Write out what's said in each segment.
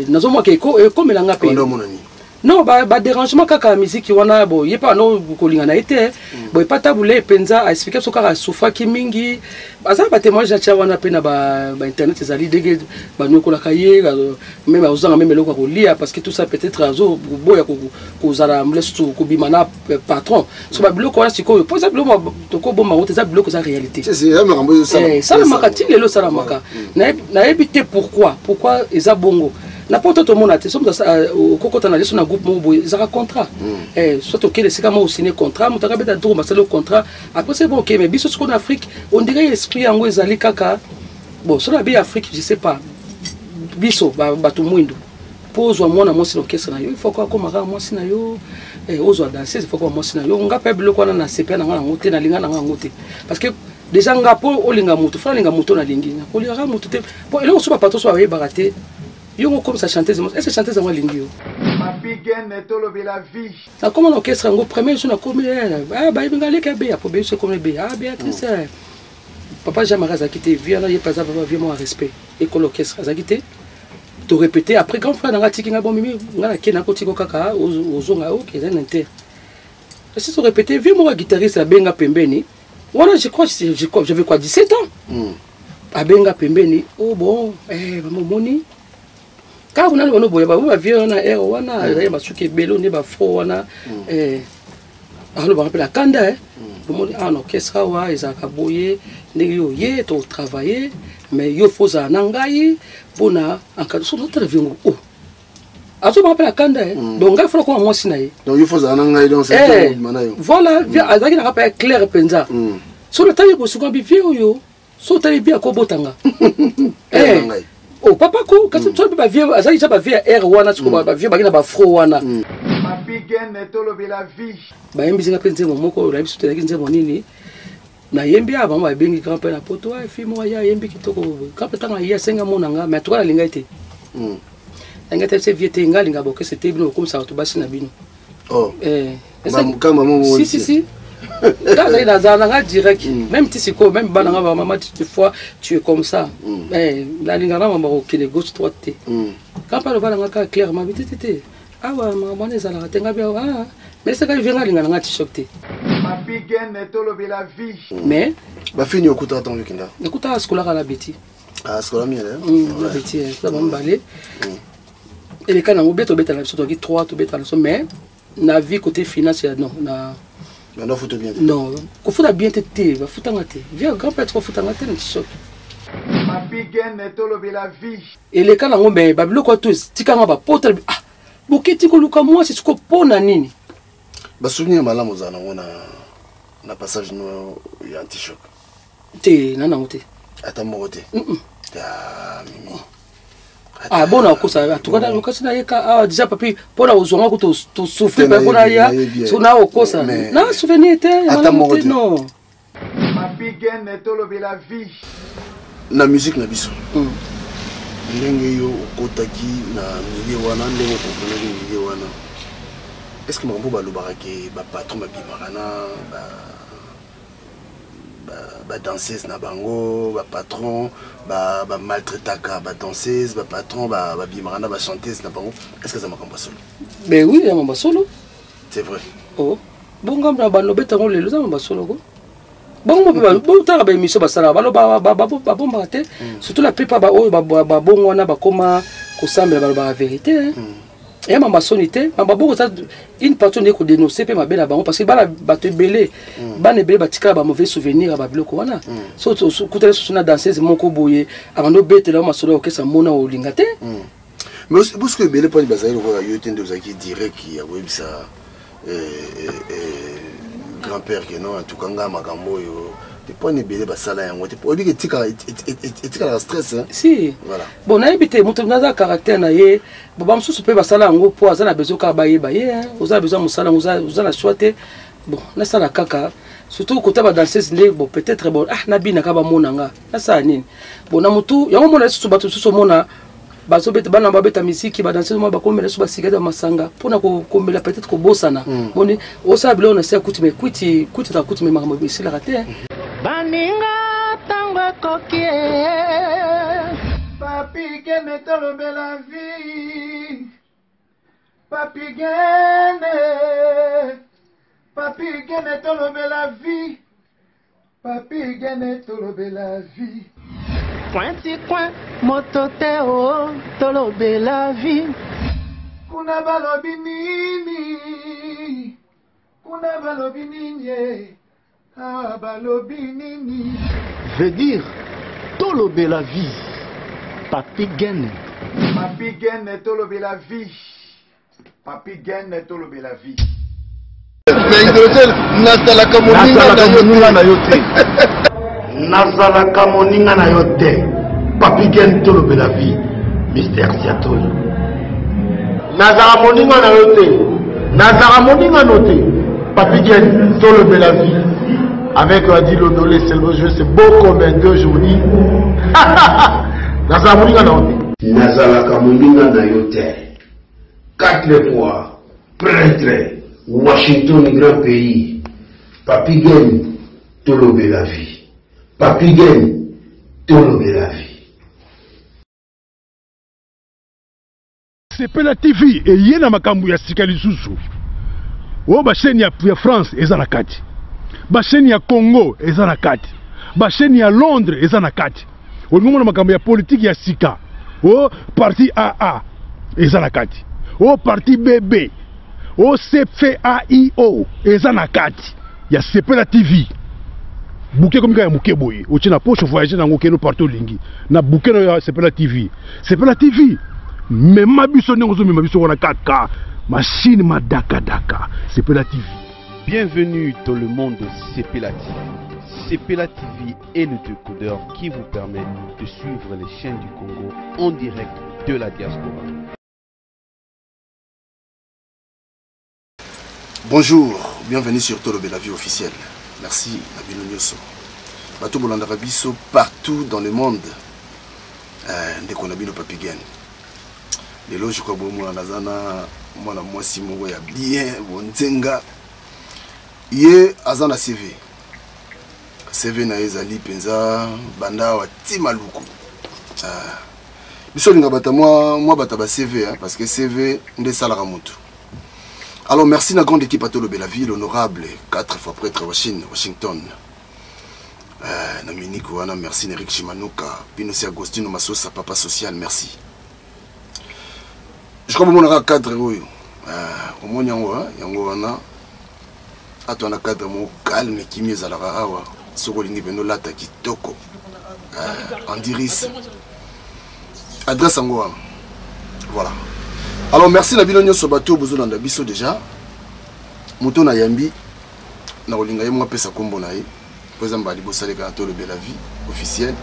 nazomwa ke comme langa pe non ba dérangement kaka musique wana bo yepa no kolinga na été bo pas tabule penza a expliquer so kaka soufa ki mingi baza ba témoignage cha wana pe na ba internet ezali dege ba no kola kaye même ozanga même eloko ko lire parce que tout ça peut-être azo boya ko zala mlesu ko bimana patron so ba biloko wana siko po za biloko to ko bomba wote za biloko za réalité c'est ça ça makati lelo ça maka na éviter pourquoi eza bongo n'importe tout le monde a été au cocotanalisme na groupe mobo ils ont contrat soit ok les séquements au signé contrat mutaka beta tour masalo le contrat après c'est bon ok mais biso en Afrique on dirait l'esprit yango ezali kaka bon sur la Afrique je sais pas biso batu mwindo pose mwana mwasi l'orchestre na yo il faut quoi comme ara mwasi na yo ozo danser il faut quoi mwasi na yo nga pa biloko na CP na nga ngote na linga na nga ngote parce que déjà nga po olinga mutu fa linga mutu na lingi na kolira mutu te bon eloko so ba patro so ba baraté yo comme ça chanteuse est-ce que chanteuse moi lingio ma bigene tolo be la vie na comme l'orchestre ngo premier jour na comme ba ibinga leka be apo be so comme be Béatrice papa Jamara zakité vient là il pas avoir vraiment respect et que l'orchestre zakité to répéter après grand frère nga tiki nga bon mimi nga kena ko tiko kaka ozonga OK c'est inter si to répéter vieux moi guitariste abenga pembeni voilà je crois j'avais quoi 17 ans abenga pembeni oh bon moni quand on a le boya ba vieux on a wana ya basuki belo ne ba fro wana alors on rappelle la kanda le monde en orchestre wa ezaka boye ndenge yo ye to travailler mais yo faut za nangai bona en cas so notre vieux oh azo on rappelle la kanda donc il faut ko moi sinaye donc il faut za nangai donc c'est manayo voilà azaki na rappelle clair penza so le temps yo suka bi vieux yo so tali bi akobotanga oh papa ko quand tu ba vieux azali ba vieux air wana tu ba vieux bagina ba fro wana ma bigene tolo be la vie ba yembi zinga penze momoko la biso telaki nzemo nini na yembi aba ba bengi grand père na poto a fi mo ya yembi kitoko quand tanga ya senga monanga mais to la linga ite ngate se vieux te ngalinga boke c'était bino comme ça to basi na bino oh kama maman si là il a zana direct même si c'est quoi même bananga ba maman tu fois tu es comme ça la linga na mama ko kile gauche droite quand pas le bananga ka clairement bitete ah ouais maman les ala tenga bien mais c'est quand il vient linga na t-shirt ma bigene tolo be la vie mais ba fini okuta ton weekend écoute scolaire à la bêtise scolaire miel la bêtise ça va m'emballer et les canaux beto beta la surtout qui 3 to beta la mais na vie côté financier non na non faut bien non ko faut bien tété va foutanga té viens grand père ko foutanga té t-shirt ma bigene tolo be la vie et les canaux be babilo ko tous tikanga ba potel ah boketi ko luka moi c'est ko pona nini ba souvenir malamu zana ngona na passage no ya anti-choc te nana ngote ata mogote mimi ah bon na kosa tukana lokasi na yeka ah déjà papi pona uzonga ko to souffrir ba pona ya so na okosa na souvenir te ata mogote non ma bigene tolo be la vie na musique na biso ndenge yo okotaki na milieu wana ndenge okomprendre milieu wana est-ce que mambo balobaka ke ba patron ba bimarana ba danseuse na bango ba patron ba maltraitaka ba danseuse ba patron ba bimarana ba chanteuse na bango est-ce que ça makambo solo ben oui ya mamba solo c'est vrai oh bonga na bano betango lelo za mamba solo ko bongo ba tara ba émission ba sala ba bomba te surtout la plupart ba bongo wana ba koma ko sambela ba vérité et ma sonité ma babo ça une partie ne ko dénoncer pe ma belle bango parce que bana bato belé bana belé batika ba mauvais souvenir ba biloko wana so kutela so na danseuse moko boye abando betela ma solo ke sa mona o lingate mais parce que belé pas bazali ko yo tende ozaki direct ya webisa grand-père que non en tout cas nga makambo yo te pas ne belé basala yango te obi ke tika la stress si voilà bon na ebité mutu na caractère na ye baba msusu pe basala yango po azana bezo ka ba ye oza bezo musala oza na choite bon na sala kaka surtout côté ba danseuse ne bon peut-être bon ah na bina ka ba monanga na sa nini bon na mutu yango mona susu batu susu mona bazo beta bana ba beta musique ba danseuse mo ba komela suba sigada masanga pona ko kombela peut-être ko bosana moni osa bilo na se kuti me kuti ta kuti me makambo bisila raté baninga tango kokie Papi Gene tolobe la vie. Papi Gene. Papi Gene tolobe la vie. Papi Gene tolobe la vie. Pointi coin, mototeo, tolobe la vie. Kuna balobi nini. Kuna balobi nini. Ah balobi nini. Veut dire, tolobe la vie. Papi Gene. Papi Gene tolobe la vie. Papi Gene tolobe la vie. Mais hydrogène, nazalaka moninga na yo te. Nazalaka moninga na yo te. Papi Gene tolobe la vie. Mystère Siatoli. Nazala moninga na yo te. Nazala moninga no te. Papi Gene tolobe la vie. Avec Adil Odolé, c'est le jeu, c'est beau comme un 2 jours. Nazala moninga na yo te. Nazalaka moninga na yo te. 4 fois prêtre. Washington, grand pays. Papi Gene, tolobe la vie. Papi Gene, tolobe la vie. Sepela TV et yena makambu ya sika lisusu. O ba chaîne ya France eza na kati. Ba chaîne ya Congo eza na kati. Ba chaîne ya Londres eza na kati. O ngomona makambu ya politique ya sika. O parti AA eza na kati. O parti BB. O CFAIO eza na kati ya Sepela TV. Bouquet comme ya muke boye. O tina poche voyager na ngokeno partout lingi. Na bouquet na Sepela TV. Sepela TV. Mais ma biso n'engozo mais ma biso wana 4K. Machine ma daka. Sepela TV. Bienvenue dans le monde de Sepela TV. Sepela TV est le décodeur qui vous permet de suivre les chaînes du Congo en direct de la diaspora. Bonjour, bienvenue sur Tolobe la vie officielle. Merci, Nabino Nyoso. Bato Bolandara Biso partout dans le monde. Dès qu'on a mis nos Papi Gene. Les loges, je crois que moi, moi, si moi, il y a bien, bon, Nzenga. Yé, Azana CV. CV na ezali penza, banda wa Timaluku. Biso linga bata moi bata ba CV, parce que CV, nde salara moto. Alors merci la grande équipe à Tolobe la vie, l'honorable 4 fois prêtre Washington. Namini Kouana, merci Eric Chimanuka, Pinosi Agostino Massosa, papa social, merci. Je crois que mon aura 4 euros. Au moins yango wana. Ato na 4 mo calme qui mieux alara awa. Soko lingi beno lata kitoko. Andiris. Adresse yango wana. Voilà. Alors merci na bino nyonso bato bozo na biso déjà. Moto na yambi na olinga ye mwa pesa kombo na ye. Poza mbali bosale ka Tolobe la vie officielle.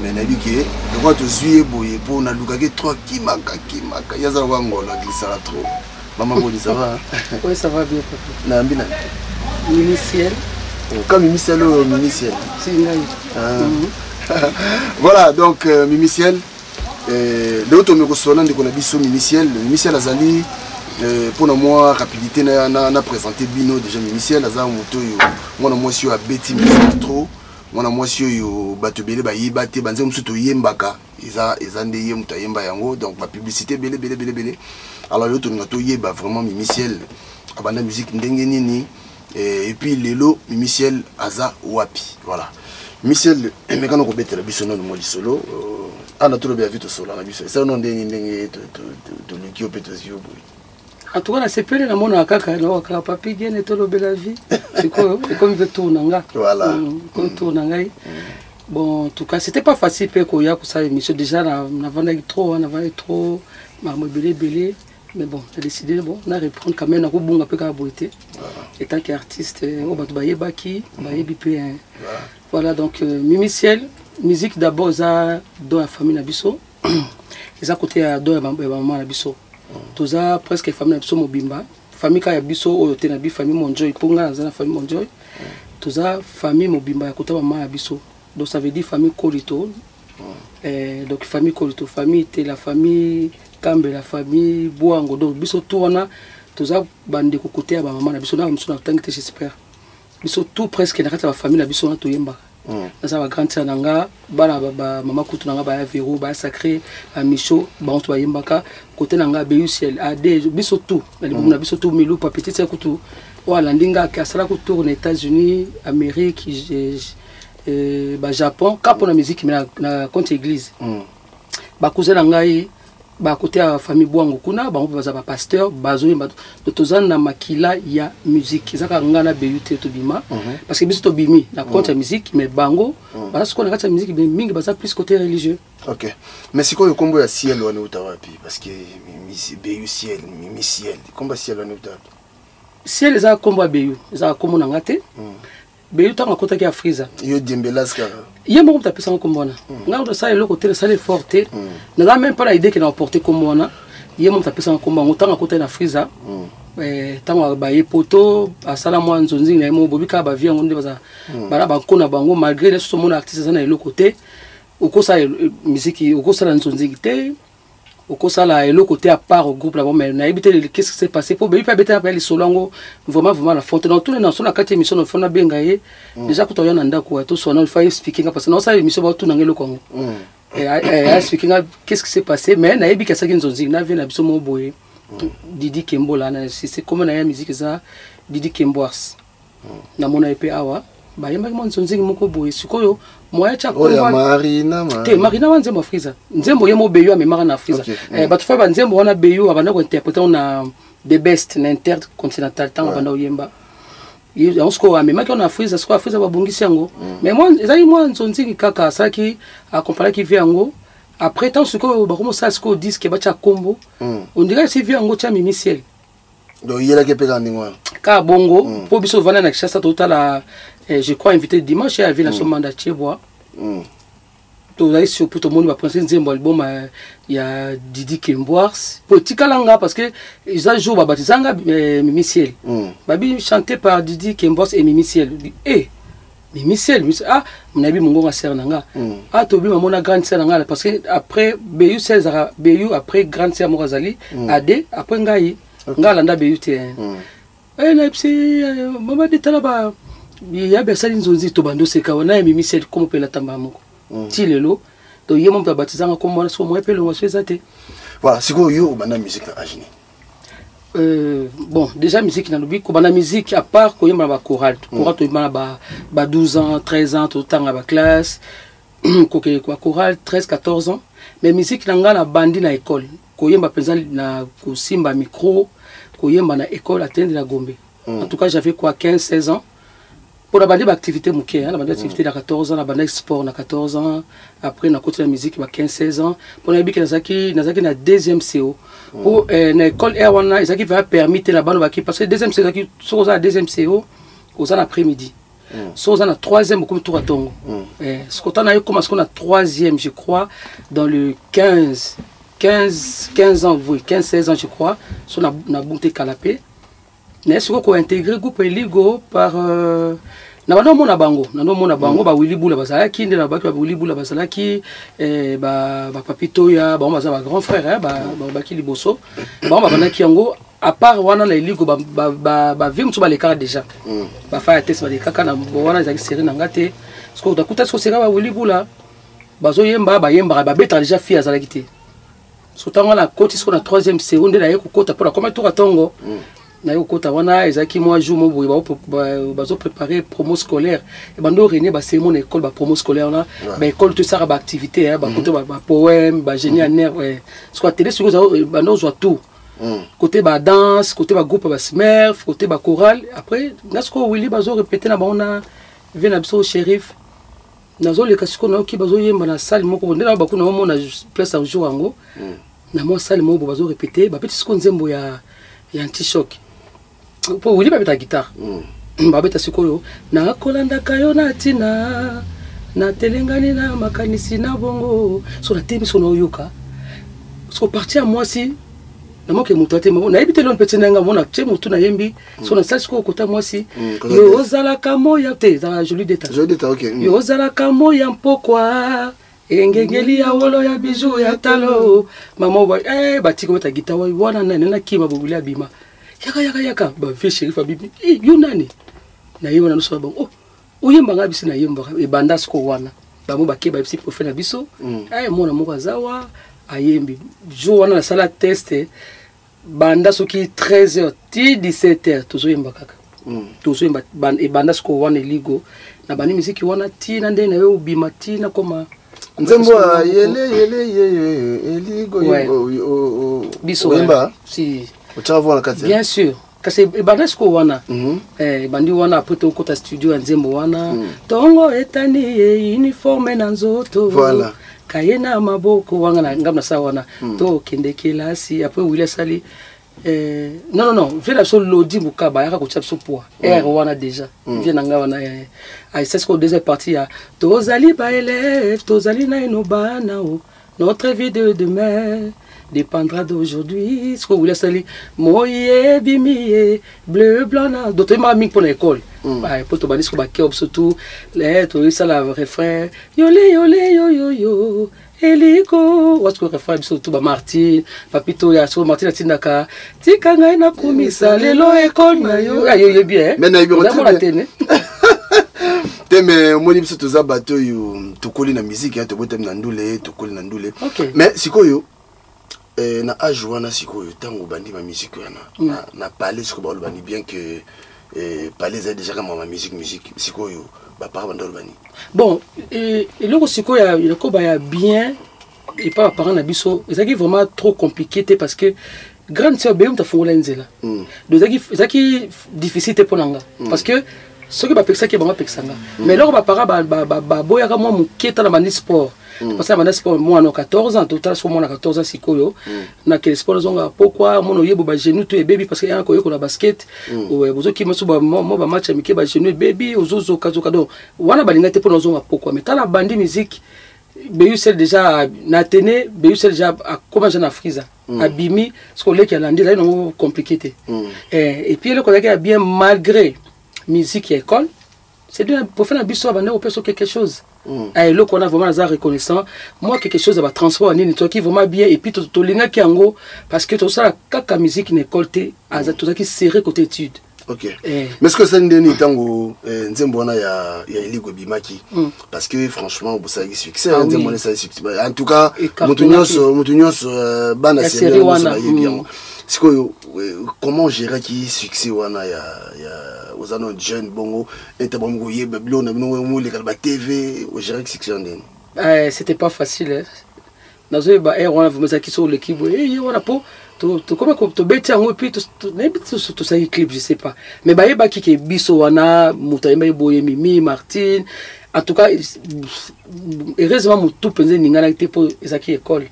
Mais na biki de quoi te zuye boye pour na lukake 3 kimaka. Yaza wangola glissera trop. Maman Boni ça va? Oui, ça va bien papa. Na mbina. Miniciel. Comme Miniciel Miniciel. C'est ngai. Voilà donc Miniciel. Le autre me reçoit de qu'on a biso Miniciel Azali pour moi rapidité na présenté bino déjà Miniciel Azali moto yo moi na moi sur a beti trop moi na moi sur yo batubele ba yibate banze musuto yembaka eza nde ye muta yemba yango donc la publicité belé alors le autre ngato yeba vraiment Miniciel abanda musique ndenge nini et puis lelo Miniciel aza wapi voilà Miniciel mais quand on rebête la biso no mo solo ah, na Tolobe la vie solo na biso. Ça non ndenge de Lukio Petosio. En tout cas, la CPL na mona kaka na waka Papi Gene Tolobe la vie. C'est comme veut tourner nga. Voilà. Comme tourner nga. Bon, en tout cas, c'était pas facile pour ya pour ça émission déjà na vendait trop, m'a belé. Mais bon, j'ai décidé bon, on a reprendre quand même na ko bunga pe ka boité. Et tant qu'artiste, on va bailler baki, bailler bipé. Voilà donc Miniciel. Musique d'abord ça dans la famille Nabiso. Ils à côté à dans maman Nabiso. Tous ça presque famille Nabiso Mobimba. Famille ka Nabiso au tenabi famille Monjoy ponga dans la famille Monjoy. Tous ça famille Mobimba à côté maman Nabiso. Donc ça veut dire famille Kolito. Donc famille Kolito, famille était la famille Kambe, la famille Boango. Donc Biso tourna tous ça bande côté à maman Nabiso na Nabiso na tangi j'espère. Biso tout presque na kata famille Nabiso na toyemba. naza ba grande sœur nanga bana ba mama kutu nanga ba Véro ba Sacré ba Micho ba on to ba yembaka côté nanga Beyu Ciel ade biso tout na biso tout Milou pa petite sœur kutu wala ndinga ka sala ku tourner États-Unis Amérique ba Japon kapo na musique na compte église ba cousin ngai ba côté à famille Bwangu kuna ba on baza ba pasteur bazo yemba de tozana na makila ya musique ezaka ngana Beyu te to bima parce que biso to bimi na compte ya musique mais bango parce qu'on a kata musique mingi baza plus côté religieux. OK mais c'est quoi le combo ya ciel wana utawapi parce que Beyu Ciel Mimi Ciel combo ciel wana utawapi ciel eza combo ya Beyu eza combo na ngate Beyu tanga kota ki Afriza yo Dembelaska yemba ko tapesa combo na ngalo ça le côté ça le forte na même pas l'idée que na porter combo na yemba tapesa combo ngotanga kota na Afriza tanga ba yepoto asala mwa nzonzi na mo bobika ba vie ngonde baza bala ba kona bango malgré les so mona artiste na le côté okosa musique okosa la nzonzi te okosala le côté à part au groupe là mais na éviter qu'est-ce qui s'est passé pour Beyu pas bêter après les solango vraiment la fonte dans tous les nations na kati émission on fona bengaye déjà kuto yana ndako to sona il faut expliquer parce que non ça émission ba tout na ngelo Congo et expliquer qu'est-ce qui s'est passé mais na yebi kasa nzonzi na vient na biso mo boye Didi Kembo là c'est comme na ya musique ça Didi Kemboars na mona epé awa ba yemba mo nzonzi moko boye sikoyo moya cha ko Marina te Marina wanze mo Afriza nzembo yemo Beyu amemaka na Afriza batu fa ba nzembo wana Beyu abana ko interpréter na the best na intercontinental tant abana oyemba on se ko amemaka na Afriza siko Afriza babungisi yango mais moi ezali moi nzonzi kaka saki accompagner ki vi yango après tant siko ba komo sa siko disque ba cha kombo on dirait si vi yango cha Mimi Ciel donc yela ke peka ndingwa ka bongo po biso vana na Kishasa total je crois invité dimanche à ville à son mandat Tchebois. Tout là sur tout le monde va penser nzembo album il y a Didi Kemboars petit kalanga parce que ils ont joué babatizanga Mimi Ciel. Babi chanté par Didi Kemboars et Mimi Ciel. Mimi Ciel ah mon ami mongo sœur nanga ah to bi mamona grande sœur nanga parce que après Beyu César Beyu après grande sœur Morazali ade après ngai ngalanda Beyu te na psi mama de talaba ya besali nzonzi to bando seka wana Mimi Ciel comme pela tamba moko ti lelo to yemo mpa batizanga comme moi so moi pelo so ezate voilà siko yo banda musique na agini bon déjà musique na lobi ko banda musique à part ko yema ba chorale chorale to yema ba 12 ans 13 ans to tanga ba classe ko ke ko chorale 13 14 ans mais musique na ngala bandi na école ko yema penza na ko simba micro ko yema na école atteindre la Gombe en tout cas j'avais quoi 15 16 ans. Pour la bande d'activité mouké, la bande d'activité à 14 ans, la bande sport à 14 ans, après on a continué la musique à 15-16 ans. Pour la bique na deuxième CO. Pour l'école Erwana, ils va permettre la bande parce que deuxième CO, sur la deuxième CO, aux ans après-midi. Sur la troisième, comme tour à Tongo. Ce qu'on a eu comme ce qu'on a troisième, je crois, dans le 15 ans, oui, 15-16 ans, je crois, sur la bonté Calapé. N'est-ce qu'on a intégré le groupe Eligo par na mona bango ba Willy Bula bazalaki nde na ba Willy Bula bazalaki ba papito ya ba baza ba grand frère ba ki liboso ba banaki yango à part wana na Eligo ba vim tu ba les cartes déjà ba fa test ba les kaka na wana za série na ngate parce que d'akuta ce sera ba Willy Bula bazo yemba ba beta déjà fia azalaki te so tanga na côté ce qu'on a troisième seconde na yeko kota pour comment tour à Tongo na yo kota wana ezaki moi jour mo boye bazo préparer promo scolaire et bando réunir ba c'est mon école ba promo scolaire là ba école tout ça ba activité ba côté ba poème ba génie en air soit télé sur bando zo tout côté ba danse côté ba groupe ba smurf côté ba chorale après nasko Willy bazo répéter na ba on vient na biso shérif nazo le kasiko na ki bazo yemba na salle moko ndela ba kuna mo na place en jour ngo na mo salle mo bazo répéter ba petit sko nzembo ya anti-choc. Pour Willy babeta guitare babeta sikoyo na kolanda kayo na tina na telengani na makanisi na bongo so na temi so na yoka so parti à moi si na moke muto ate mo na ebite lon petit nanga mona che muto na yembi so na sasi ko kota moi si yo zala kamo ya te za joli deta OK yo zala kamo ya mpokwa engengeli ya wolo ya bijou ya talo mama ba batiko beta guitare wana na kima bobuli abima yaka ba fi sherifa bibi yo nani na yeba na so ba oyembanga biso na yembaka ebanda siko wana bango bakeba biso profil na biso ay mona moko azawa ayembi jour wana nasala test banda soki 13h ti 17h tozoyemba kaka tozoyemba ebanda siko wana eligo na bani miziki wana ti na ndenge na yo obima ti na koma nzembo yele eligo biso oyemba si otava na kati bien sûr kasi ebanda siko wana bandi wana après tokota studio ya nzembo wana tongo etani uniforme na nzoto voilà kayena maboko wanga na ngam na sa wana to kende kelasi après wile sali non vela so lodi bukaba yaka ko chapso poa wana déjà vient nga wana c'est ce qu'on deuxième partie ya tozali ba élève tozali na inoba na notre vie de demain dépendra d'aujourd'hui. Ce que vous voulez salir, moye bimiye bleu blanc na d'autres mamie pour l'école. Pour te bannir ce que baké surtout les tout ça la refrain yolé yolé yo yo yo eliko what's que refrain surtout ba Martin papito ya so Martin tindaka tikanga na komisa lelo école na yo yo bien mais na yo mais moni biso toza bato yo tokoli na musique ya to botem na ndule tokoli na ndule mais sikoyo na âge wana sikoyo tango bandi ma musique wana na parler ce que ba bani bien que parler ça déjà comme ma musique sikoyo ba para banda bani bon et le sikoyo il ko ba ya bien et pas parents na biso ezaki vraiment trop compliqué parce que grande sœur beum ta fongola nzela donc ezaki difficile pour nanga parce que ce que ba peksa ki ba peksanga mais là ba para ba boya ka mo muketa na mani sport parce que mani sport moi na 14 ans total sur moi na 14 ans sikoyo na quel sport zonga pourquoi mon yebo ba genou to e baby parce que ya ko yeko na basket ou bozo ki maso ba mo ba match amike ba genou baby ozozo kazoka donc wana balinga te pour zonga pourquoi mais tala bandi musique Beyousel déjà na tene Beyousel déjà a commencé na frisa abimi ce qu'on l'a qui a landé là non compliqué et puis le collègue a bien malgré musique et école c'est de pour faire un biso avant on peut sur quelque chose et le qu'on a vraiment ça reconnaissant moi quelque chose va transport ni toi qui vraiment bien et puis to linga qui ango parce que tout ça kaka musique une école té à tout ça qui serré côté études. Ok. Mais ce que ça ndeni tango nzembo na ya eligo bimaki parce que franchement vous savez succès nzembo na ça succès en tout cas mutunyos bana série wana bien. Comment gérer qui succès wana ya aux années jeunes bongo et tabongo yeba blona no le kalba TV au gérer succès ndeni. C'était pas facile nazo ba wana vumeza kiso l'équipe et wana po to comment to beti yango puis to ça clip je sais pas mais ba yeba ki biso wana mutayemba boye Mimi Martin en tout cas heureusement mutu penze ningana te pour ezaki école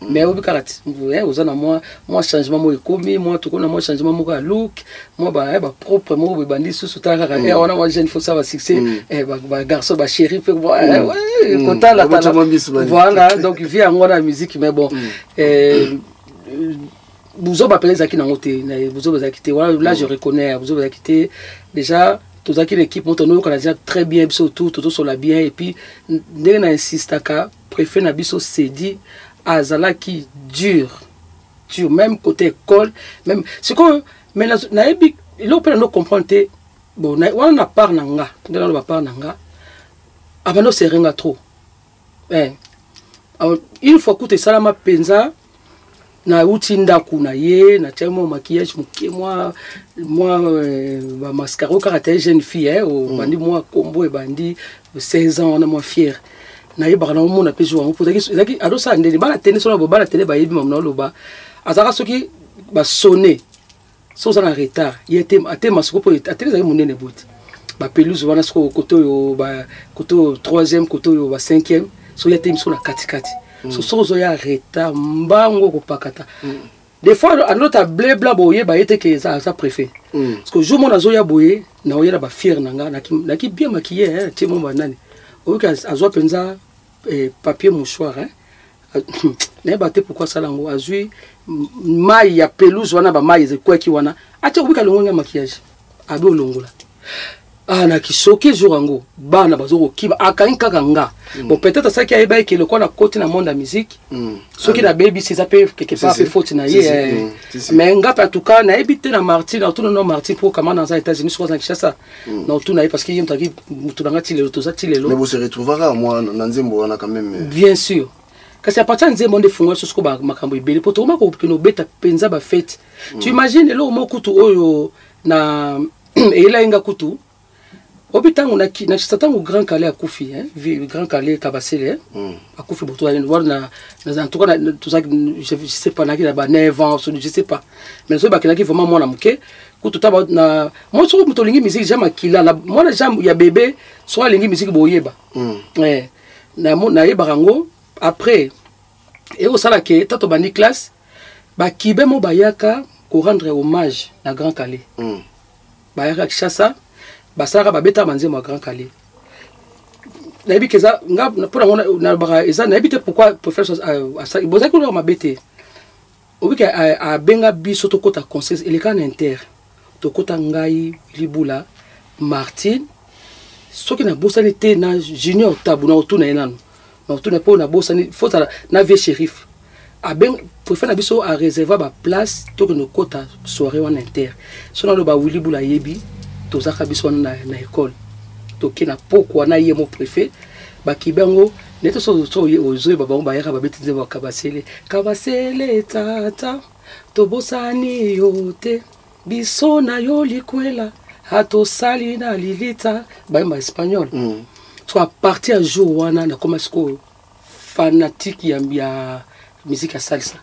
mais au bikarati aux ana moi changement mo ekomi moi to kona moi changement mo ka look moi ba propre mo bandi sous tara wana moi jeune faut ça va succès ba garçon ba chéri fait ouais content la voilà donc il vient en la musique mais bon vous avez appelé Zaki Nangote, vous avez quitté. Voilà, là je reconnais, vous avez quitté. Déjà, tous acquis l'équipe, on a déjà très bien, surtout, tout sur la bien. Et puis, dès qu'on insiste à ça, préfet Nabiso s'est dit, Azala qui dure, même côté école, même. C'est que, mais là, on peut comprendre, bon, on a part nanga, on a part nanga, avant de se renga trop. Une fois que tu es salama penza, na utinda kuna ye na tellement maquillage moi ba mascara caractère jeune fille au bandi moi combo et bandi 16 ans on est moins fier na ye bana mo na pejo on pour zaki ado sa ndeli bala tene so na bo bala tele ba yebi mamna loba azaka soki ba sonner so za na retard yete ate masuko po ate zaki munene boti ba pelouse wana so koto yo ba koto 3e koto yo ba 5e so yete miso na katikati so ya retard mbango ko pakata des fois à notre blé bla boye ba yete que ça préfet parce que jour mon azo ya boye na oyela ba fier nanga na ki bien maquillé ti mon banani o ka azo penza papier mouchoir na ba te pourquoi ça lango azui mai ya pelouse wana ba mai ze kwa ki wana ati obika longo maquillage abi olongola ah na kisoki jour bana bazoko kiba akainka kanga bon peut-être ça qui a eba que le quoi na côté na monde la musique ce qui na baby c'est ça peut quelque part faute na yé mais nga en tout cas na ebité na Martin na tout non Martin pour comment dans les États-Unis sur ça ça non tout na parce qu'il y a un truc tout dans le tout ça tilelo mais vous se retrouvera moi na nzembo wana quand même bien sûr kasi apata nzembo nde fungo so ba makambo ibele poto mako kino beta penza ba fête tu imagines lo mo kutu oyo na ela inga kutu obitango na satango Grand Calais akufi Grand Calais Kabasele akufi boto na en tout cas tout ça je sais pas na ki ba 9 ans je sais pas mais so ba ki vraiment mona muke kutu taba na moi so muto lingi musique jama kila la moi jam ya bébé so lingi musique boyeba na yeba rango après et au sala ke tato bani classe ba kibe mo bayaka ko rendre hommage na Grand Calais bayaka Kishasa basara babeta manzemo Grand Calais nabi keza nga pour na ba eza nabi te pourquoi professeur ça bozaki ko mabete obika a benga biso to kota conseil eleka inter to kota ngai libula Martin soki na bosani te na junior tabu na otuna enano na otuna po na bosani faut na vie shérif a ben préfère na biso a réserver ba place to no kota soirée en inter so na lo ba libula yebi tozaka biso na école toke na poko na ye mo préfet ba kibango neto so ozo ba ba yaka ba betize ba kabasele tata to bosani yote biso na yo likwela hato sali na lilita ba en espagnol so à partir jour wana na comme est fanatique ya musique à salsa.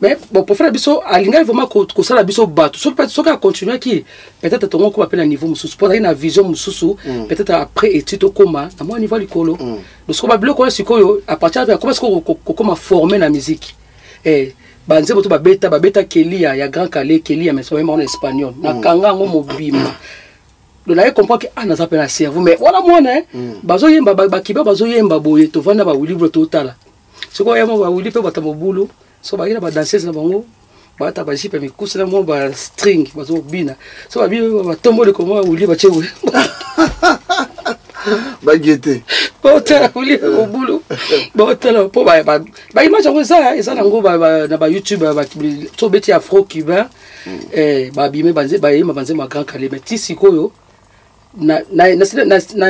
Mais bon, pour faire biso, alinga vraiment ko sala biso bato. So ka continuer qui peut-être ton ko appelle à niveau mususu. Pour avoir une vision mususu, peut-être après étude au coma, à moi niveau likolo. Donc ce qu'on va bloquer quoi sikoyo à partir de comment est-ce qu'on comment former la musique. Eh banze boto ba beta Kelia ya Grand Calais Kelia mais c'est même en espagnol. Na kanga ngo mobima. Donc là, comprend que ah n'a pas cerveau mais voilà moi né bazo yemba ba kiba bazo yemba boye to vanda ba livre total. Ce qu'on yemba ba livre ba tamobulu. So ba ina ba danseuse na bango ba ta ba jipe mi kusina mo ba string bazo bina so ba bi ba tombo le komo uli ba chewe ba gete ba ta uli ko bulu ba ta la po ba image ko ça na ngo ba na ba YouTube ba to beti afro cubain ba bime banze ba yema banze ma Grand Calais mais tisi koyo na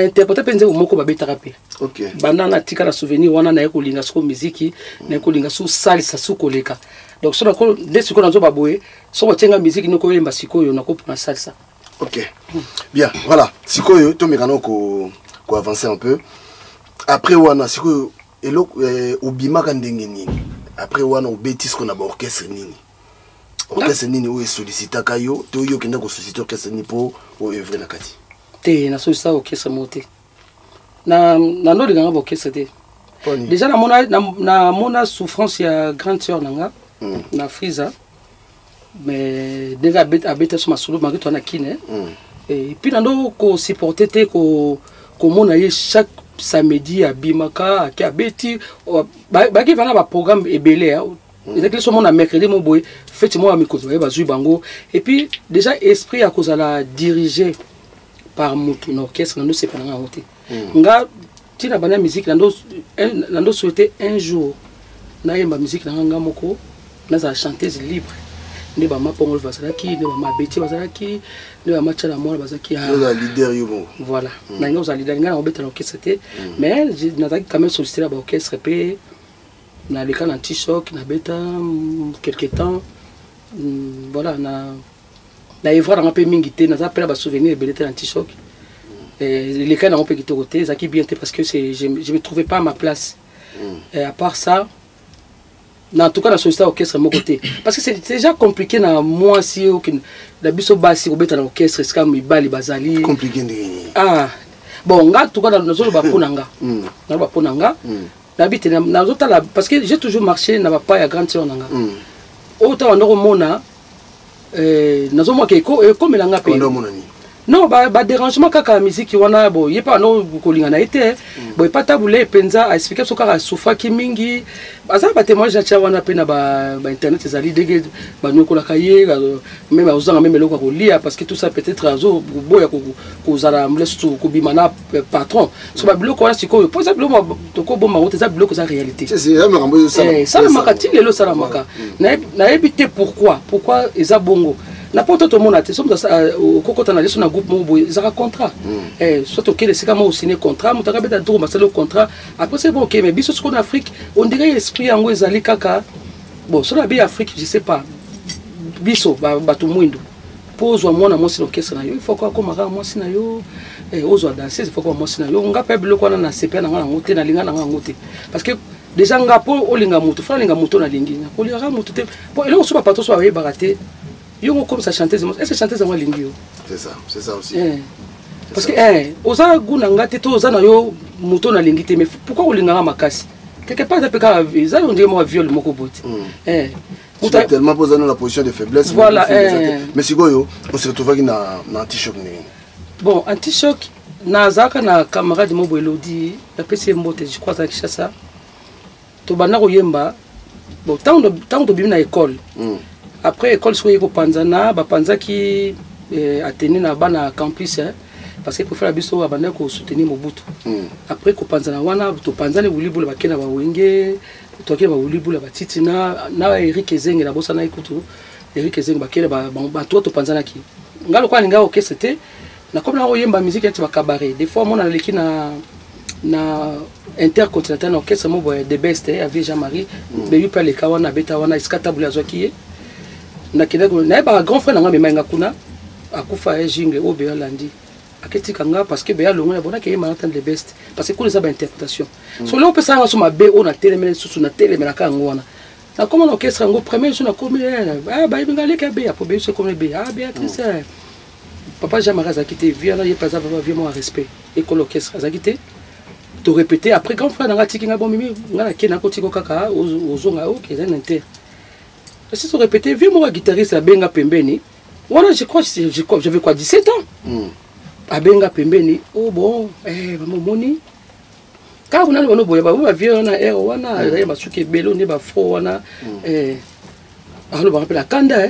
interpréter penze moko ba beta rapé. OK. Banda na tika na souvenir wana na yeko linga soko musique na yeko linga su salsa su koleka. Donc so na ko ndesi ko na zo baboye so watenga musique noko yemba sikoyo na ko pour salsa. OK. Bien, voilà. Sikoyo to mikano ko avancer un peu. Après wana sikoyo elo obima ka ndenge nini. Après wana obetis ko na ba orchestre nini. Orchestre nini o sollicita kayo to yo kenda ko solliciter orchestre ni po o œuvre na kati. Te na sollicita orchestre moté. Na ndo linga orchestre te. Déjà na mona souffrance ya grande sœur nanga na Friza. Mais déjà habite sur ma solo mari to na kine. Et puis na ndo ko supporter te ko mona ye chaque samedi à Bimaka à Beti ba ki vana ba programme ebelé et que mon mercredi mon boy fait moi mi cause ba zui bango et puis déjà esprit à cause la dirigé par mutu na orchestre nous c'est pas na hote nga tina bana musique nando souhaiter un jour na yemba musique na nga moko na za chanteuse libre ne ba mapongol bazalaki ne ba mabeti bazalaki ne ba matcha na mona bazalaki la leader yo bon voilà na nga za leader nga na obeta na orchestre te mais nazaki quand même solliciter ba orchestre pe na le cas anti-choc na beta quelque temps voilà na evra na pe mingi te na za pela ba souvenir belete anti-choc les cas n'ont pas quitté côté ça qui bien parce que je me trouvais pas à ma place et à part ça en tout cas la société orchestre mon côté parce que c'est déjà compliqué na moi si la biso basi obeta na orchestre c'est comme ibali bazali compliqué ah bon nga en tout cas dans zolo ba ponanga na ba ponanga n'habite na zota la parce que j'ai toujours marché na pas ya grande sœur nanga autant on mona nazo moi que comme la nga pe non ba dérangement kaka musique wana bo yepa no kolinga na été bo pas tabule penza a expliquer so kaka soufa ki mingi baza ba témoignage na tia wana pe na ba internet ezali dege ba no kola kaye même ozanga même eloko ko lire parce que tout ça peut-être azo boya ko zala mlestu ko bimana patron so ba biloko wana siko po za biloko to ko bomba wote za biloko za réalité c'est ça la makati lelo ça la maka na éviter pourquoi eza bongo n'importe tout le monde a été au coco na leso na groupe mo boy za contrat soit OK les sika mo signer contrat mo taka beta droit le contrat après c'est bon OK mais biso ce qu'on Afrique on dirait esprit yango ezali kaka bon sur la bi Afrique je sais pas biso ba to mwindo pose moi na mo si l'orchestre na yo il faut quoi comme moi si na yo ozo danser il faut quoi moi si na yo nga pa biloko na CP na nga ngote na linga na nga ngote parce que déjà nga po olinga mutu fa linga mutu na lingi na ko lira mutu te bon il on so pas trop so ba baraté yo comme ça chanteuse est-ce que chanteuse moi lingi yo c'est ça aussi parce que oza guna ngate to oza na yo mutu na lingi te mais pourquoi olinga makasi quelque part ça peut ka ça on dit moi viol moko boti tellement posé dans la position de faiblesse voilà mais si goyo on se retrouve avec na anti-choc bon anti-choc na zaka na camarade mo Elodie la PC mbote je crois ça Kinshasa to bana ko yemba bon tant de bim na école après école soye ko panzana ba panzaki atteindre na bana campus parce que pour faire biso abanda ko soutenir Mobutu après ko panzana wana to panzane bulibula bakena ba wenge to ke ba bulibula batiti na Eric Ezenge na bosa na ikutu Eric Ezenge bakena ba to panzana ki ngalo kwa ninga OK c'était na comme na oyemba musique ya ba cabaret des fois mon aleki na intercontinental orchestre mo boy de best avec Jean-Marie be yupa le kawana beta wana iskata bula zoki na kidego na ba grand frère nga memanga kuna akufa jingle o be landi aketi kanga parce que be ya longo na bona ke ma entendre de best parce que ko ça ba interprétation so lo pesa nga so ma be on a télémé susu na télémé na ka ngwana na comme l'orchestre ngo premier jour na comme ba ibinga leka be apo be so comme be Béatrice papa Jean-Marie Zakité vient là il pas vraiment respect et que l'orchestre Zakité to répéter après grand frère nga tiki nga bon mimi nga ke na kotiko kaka ozonga OK c'est un inter si tu répéter viens moi guitariste à benga pembeni voilà je crois j'avais quoi 17 ans à benga pembeni oh bon maman moni car on a le boya ba vieux na air wana ya masuke belo ne ba fro wana alors on rappelle la kanda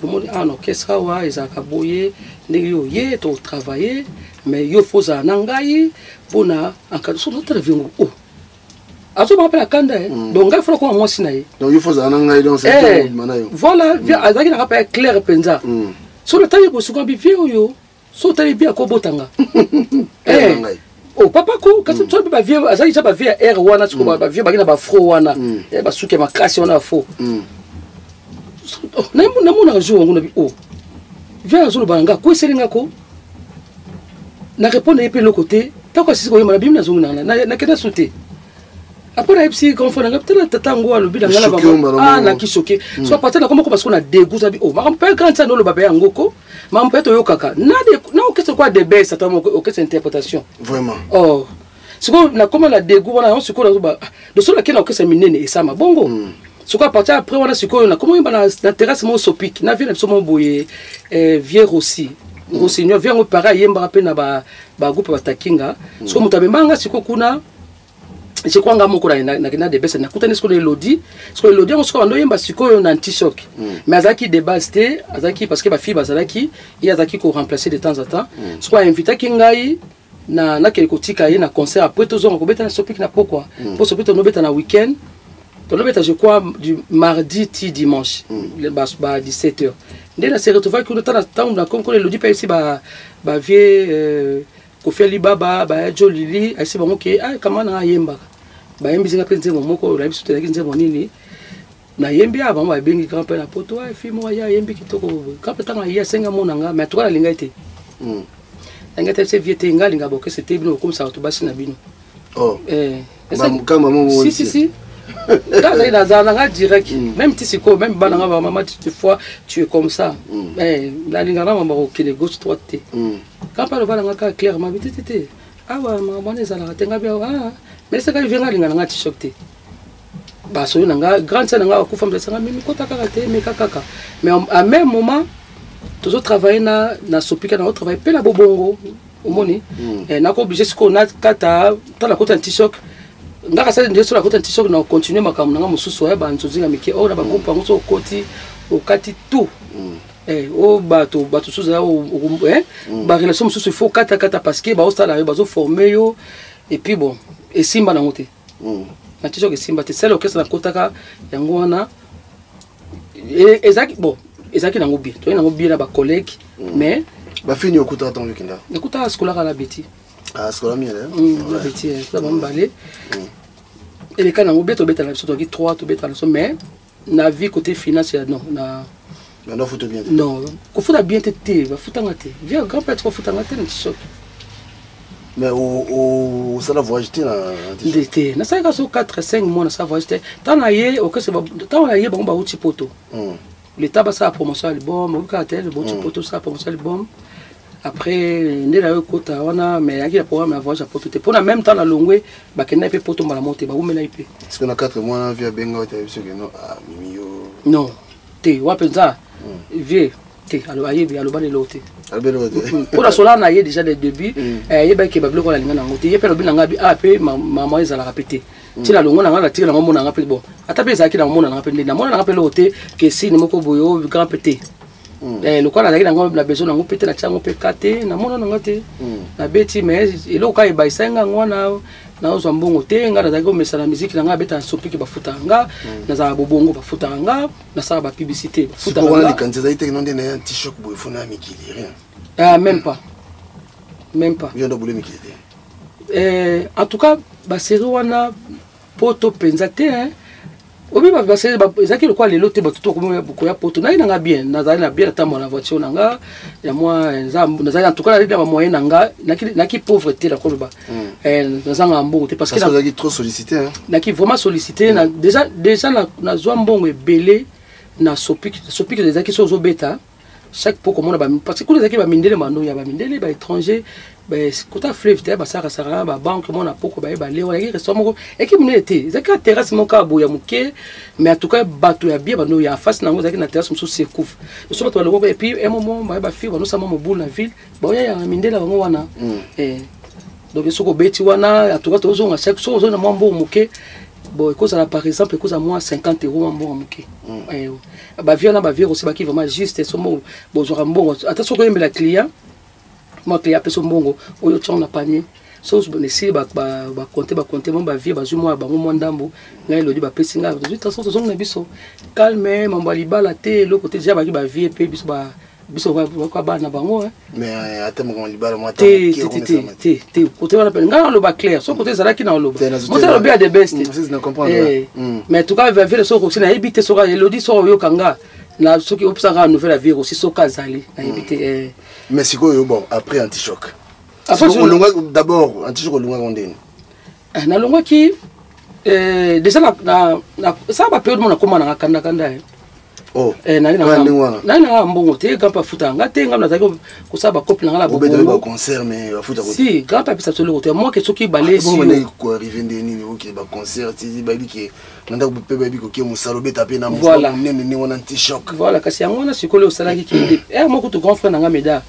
le monde en orchestre wa ezaka boye ndenge yo ye to travailler mais yo foza nangai pona en cas de son autre vieux oh azo me rappelle la kanda donc il faut qu'on moi sinaye donc il faut ça nangai donc c'est voilà azaki na rappelle clair penza sur le temps il faut bi vieux yo so tali bien ko botanga oh papa ko kasi to ba vieux azaki ça ba vieux air wana ko ba vieux ba kina ba fro wana ba suke makasi wana fo na mona jour ngona bi oh vieux azo banga ko selinga ko na répondre et puis le côté tant que c'est ko yema bim na zona na kena sauter après la psy confondre nga peut-être tata ngo alobi na ngala ba na ki choqué soit partir là comme parce qu'on a dégoût ça bi oh ma pas grand ça no le baba ngoko ma peut to yokaka na qu'est-ce quoi de baisse ça OK c'est interprétation vraiment oh c'est quoi na comme la dégoût on a ce quoi de cela qui na OK c'est minene et ça ma bongo ce quoi partir après on a ce quoi na comment na terrasse mo sopique na vient absolument boyer vieux aussi Seigneur vient au pareil yemba rappel na ba groupe ba takinga so mutabembanga siko kuna je crois nga moko na de bese na kutani siko Elodie on siko ndo yemba siko na anti-choc mais azaki de base te azaki parce que ba fille bazalaki il azaki ko remplacer de temps en temps siko invité kingai na kele kotika ye na concert après tozonga ko beta na sopique na pourquoi pour sopique no beta na week-end to no beta je crois du mardi ti dimanche le bas 17h dès la se retrouver que le temps na comme Elodie pa ici ba vieux Kofi Libaba ba Jolili asi bango ke kama na yemba ba yembi zinga penze momoko la biso te kinze monini na yembi aba ba bengi grand père na poto fi mo ya yembi kitoko kapta tanga ya senga monanga mais toi la linga ite ngate se viete ngalinga boke c'était bino comme ça to basi na bino oh kama mo si là il a zana direct même si quoi même bananga ba maman tu fois tu es comme ça la linga na mama ko kele gauche droite quand pas le balanga ka clairement bitete awa maman ezala tenga bia mais c'est quand il vient linga na t-shirt te ba so nga grand ça nga ku femme ça nga mimi kota kaka te mais kaka mais à même moment toujours travailler na sopika na travailler pe na bobongo omoni na ko obligé siko na kata ta la kota anti-choc ngaka sa ndio la kota anti-choc na continuer makambo na mususu ya ba nzozi na mike o na ba groupe ngo so koti okati tout o bato suza o ba relation mususu faut kata parce que ba ostala ba zo former yo et puis bon et simba na ngote na anti-choc et simba te sel orchestre na kotaka yango wana ezaki bon ezaki nango bien to nango bien na ba collègue mais ba fini okuta tant weekend écoute scolaire à la Betty scolaire mien la Betty ça va m'emballer et les cas nango bien to beta la surtout qui 3 to beta la mais na vie côté financier non na non faut bien non ko faut bien tété va foutanga té viens grand père ko foutanga té na choc mais au ça la voyage té na ça ka so 4 5 mois na ça voyage té tant na yé OK c'est tant na yé ba uti poto l'état ba ça promotion album au cartel bon poto ça promotion album après ndela yo kota wana mais yaki la programme la voyage poto té pour na même temps na longwe ba kena pe poto mala monter ba umela ipe parce que na 4 mois via benga té parce que non mimi yo non té wa penza vie té alors ayebi aloba le loté pour la sola na yé déjà dès le début yeba ke bablo ko la linga na ngote yé pe lobi na ngabi pe maman ezala répéter ti la longo na nga la tire na mona nga pe bon ata pe ezaki na mona nga pe na mona nga pe loté que si ni moko boyo grand pété le quoi na nga na besoin ngo pété na chango pe kate na mona nga te na beti mais elo ka ba isenga ngwana na ozo mbongo te nga na zaki mesa na musique na nga beta sopiki bafuta nga na za bobongo bafuta nga na sa ba publicité bafuta nga pour les candidats ils n'ont des anti-choc boy fona mikili rien même pas vient de bouler mikili en tout cas ba série wana poto penza te obi ba série ba ezaki le quoi les loté ba tout comme beaucoup ya poto na nga bien na za na bien tamo na voiture na nga ya moi na za en tout cas na moyen na nga na ki pauvreté la koloba na za nga mbongo te parce que na trop sollicité na ki vraiment sollicité na déjà na zo mbongo ebele na sopik des aki so beta chaque fois comme on a parce que les aki ba mindele mando ya ba mindele ba étranger ben kota fleuve te ba sara ba banque mon apoko ba le wala ki restaurant moko eki mune te zaka terrasse moka boya muke mais en tout cas bato ya bien bano ya face nango zaki na terrasse muso se couvre le so bato baloko et puis un moment ba fi bano sama mo boule na ville ba ya mindela bango wana donc soko beti wana en tout cas tozo nga chaque chose na mambo muke bon cause là par exemple cause à moi 50 € mambo muke ba viana ba vire aussi ba ki vraiment juste somo bozora mbongo attention ko yembela client moi client peso mbongo oyo tshona panier so je bonesi ba compter mon ba vie ba zu moi ba mo ndambo ngai lodi ba pesinga de toute façon tozonga biso calme mambo libala te le côté déjà ba ki ba vie pe biso ba ko ba na bango mais attends mon libala moi te côté wana pe ngana lo ba clair so côté zalaki na lo mo te lo bien de best mais en tout cas va faire so ko sina ebite so ka lodi so yo kanga na soki opsanga nouvelle vie aussi so ka zali na ebite mais c'est quoi bon après anti-choc d'abord anti-choc au longa rondine na longa ki déjà na ça va période mon akoma na kanda na mbongo te gampa futa nga te ngam na zaki ko saba couple nga la bongo concert mais futa ko si gampa pisa solo te moi que soki balé si ko arriver ndeni OK ba concert ti ba biki nanda ko pe ba biki ko ke musalo beta pe na voilà nene wana anti-choc voilà kasi yango na sikole o salaki ki moko to grand frère nga meda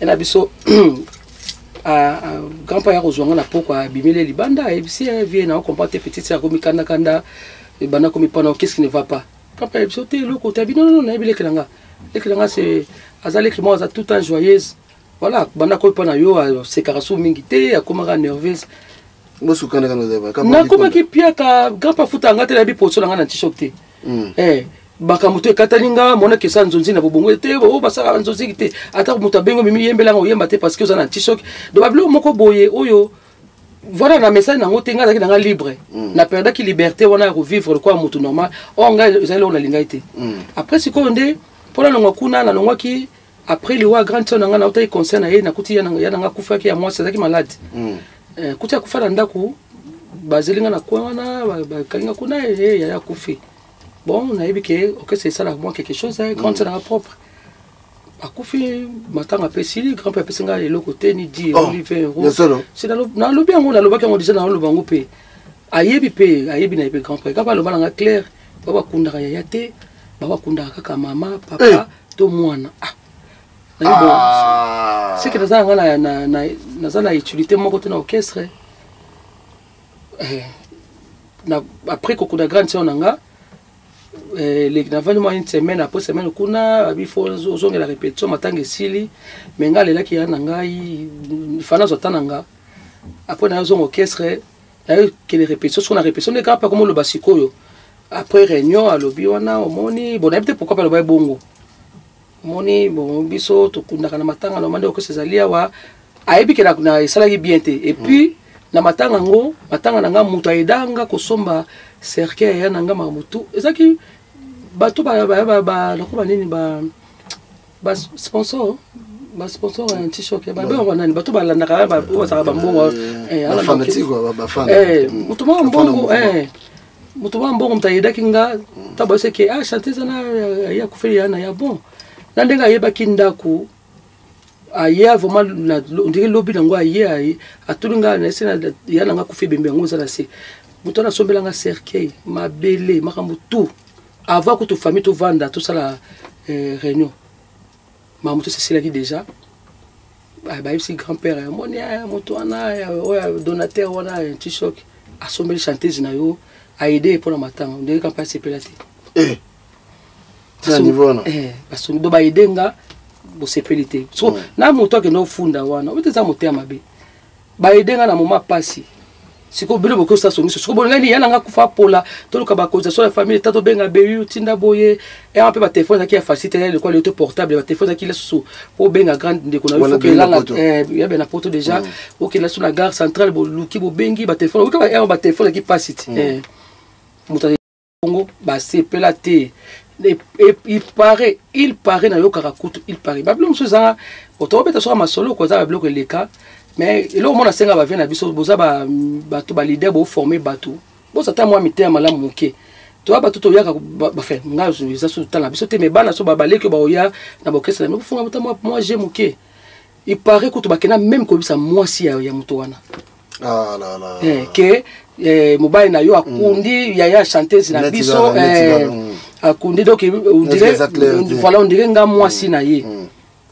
ena biso grand-père ya kozwanga na poko abimele libanda et si vie na comporter petite sœur comme kanda et bana comme pendant qu'est-ce qui ne va pas papa biso te le côté non na ebile kelanga c'est azali ki moi tout temps joyeuse voilà bana ko pona yo c'est karasu mingi te akomaka nerveuse mo sukana kana na koma ki pia ka grand-père futa ngate na bi poso na t-shirt te bakamuto ekatalinga mona kesa nzonzi na bobongo te o basaka nzonzi te ata muta bengo mimi yembelanga oyemba te parce que ozana t-shirt do bablo moko boye oyo voilà na message nango te ngazaki nanga libre na perdre ki liberté wana revivre quoi mutu normal o nga ezali on linga ite après siko nde pona nangwa kuna na nangwa ki après liwa grand son nanga na utai concert na ye na kuti ya nanga kufa ki ya moi c'est malade kuti ya kufa na ndako bazelinga na kwa wana bakalinga kuna ya kufi. Bon, on a vu que c'est ça, moi quelque chose, quand c'est propre. A Koufi, matin à Pessili, grand-père Pessinga et le côté, ni 10 €. C'est dans le bien, on a le bac, on disait dans le bango pay. Ayebi pay, ayebi na grand-père. Quand le malanga clair, Baba Kundara Yate, Baba Kundara Kaka Mama, Papa, to Moana. c'est que naza na utilité moko te na orchestre après kokuna grande sœur nanga navandi mwa une semaine après semaine kuna bifo ozongela répétition matanga esili me nga alelaki ya na ngai fana azwata na nga après nazonga orchestre nayokele répétition soko na répétition nde kaka comme oloba sikoyo après réunion alobi wana omoni bon nayebi te pourquoi aloba ebongo omoni bon biso tokundaka na matanga na mande orchestre ezali awa ayebi ke na esalaki bien te et puis na matanga ngo matanga nanga mutu ayedanga kosomba cercueil ya nanga mamutu ezaki bato nakoba nini ba sponsor anti-choc nani bato balandaka bazaka bambongo mutu mwa mbongo mutu mwa mbongo mutu ayedaki nga tabayoseke chanteuse ana ya kufeli yana ya bon na ndenge ayebaki ndako aye vraiment ndenge lobi nango aye atuli nga na esena ya nanga kufi bembe yango eza na se mutu ana sombelanga cercueil mabele makambo tout avant que tu famille tu vanda tout ça la réunion mamutu sesilaki déjà bayebisi grand-père moni moto wana donateur wana anti-choc asombeli chanteuse na yo aide mpona matanga ndenge kampa asepela te basondo baide nga bosepeli te so na moto akende ofunda wana obi te eza moto ya mabe baide nga na moma pasi siko bino boko sa songiso siko bolengani yana nga kufa pola toluka bakoza so la famille tato benga beyu tinda boye et un peu ba téléphone qui a facilité le quoi le portable ba téléphone qui laisse sous pour benga grande de qu'on a faut que là ya ben na poto déjà OK là sur la gare centrale bo luki bo bengi ba téléphone ba téléphone qui passe muta Congo ba sepela te il paraît na yo karakutu il paraît ba blom soza otobeta so ma solo ko za ba bloquer les cas. Mais là, on a 5 ans, on a vu que les leaders ont formé bateau. Bon, ça t'a moi mis à malam mouké. Tu vois, bateau, tu as fait, ça sous le temps. Mais ban, ça balé que baoya, na bokesse, mais moi j'ai mouké. Il paraît que tu vas même comme ça, moi si ya moutoana. Ah là là. Que mobile na yo a kundi, ya chanteuse na biso, a kundi donc on dirait, voilà, on dirait nga moi si na ye.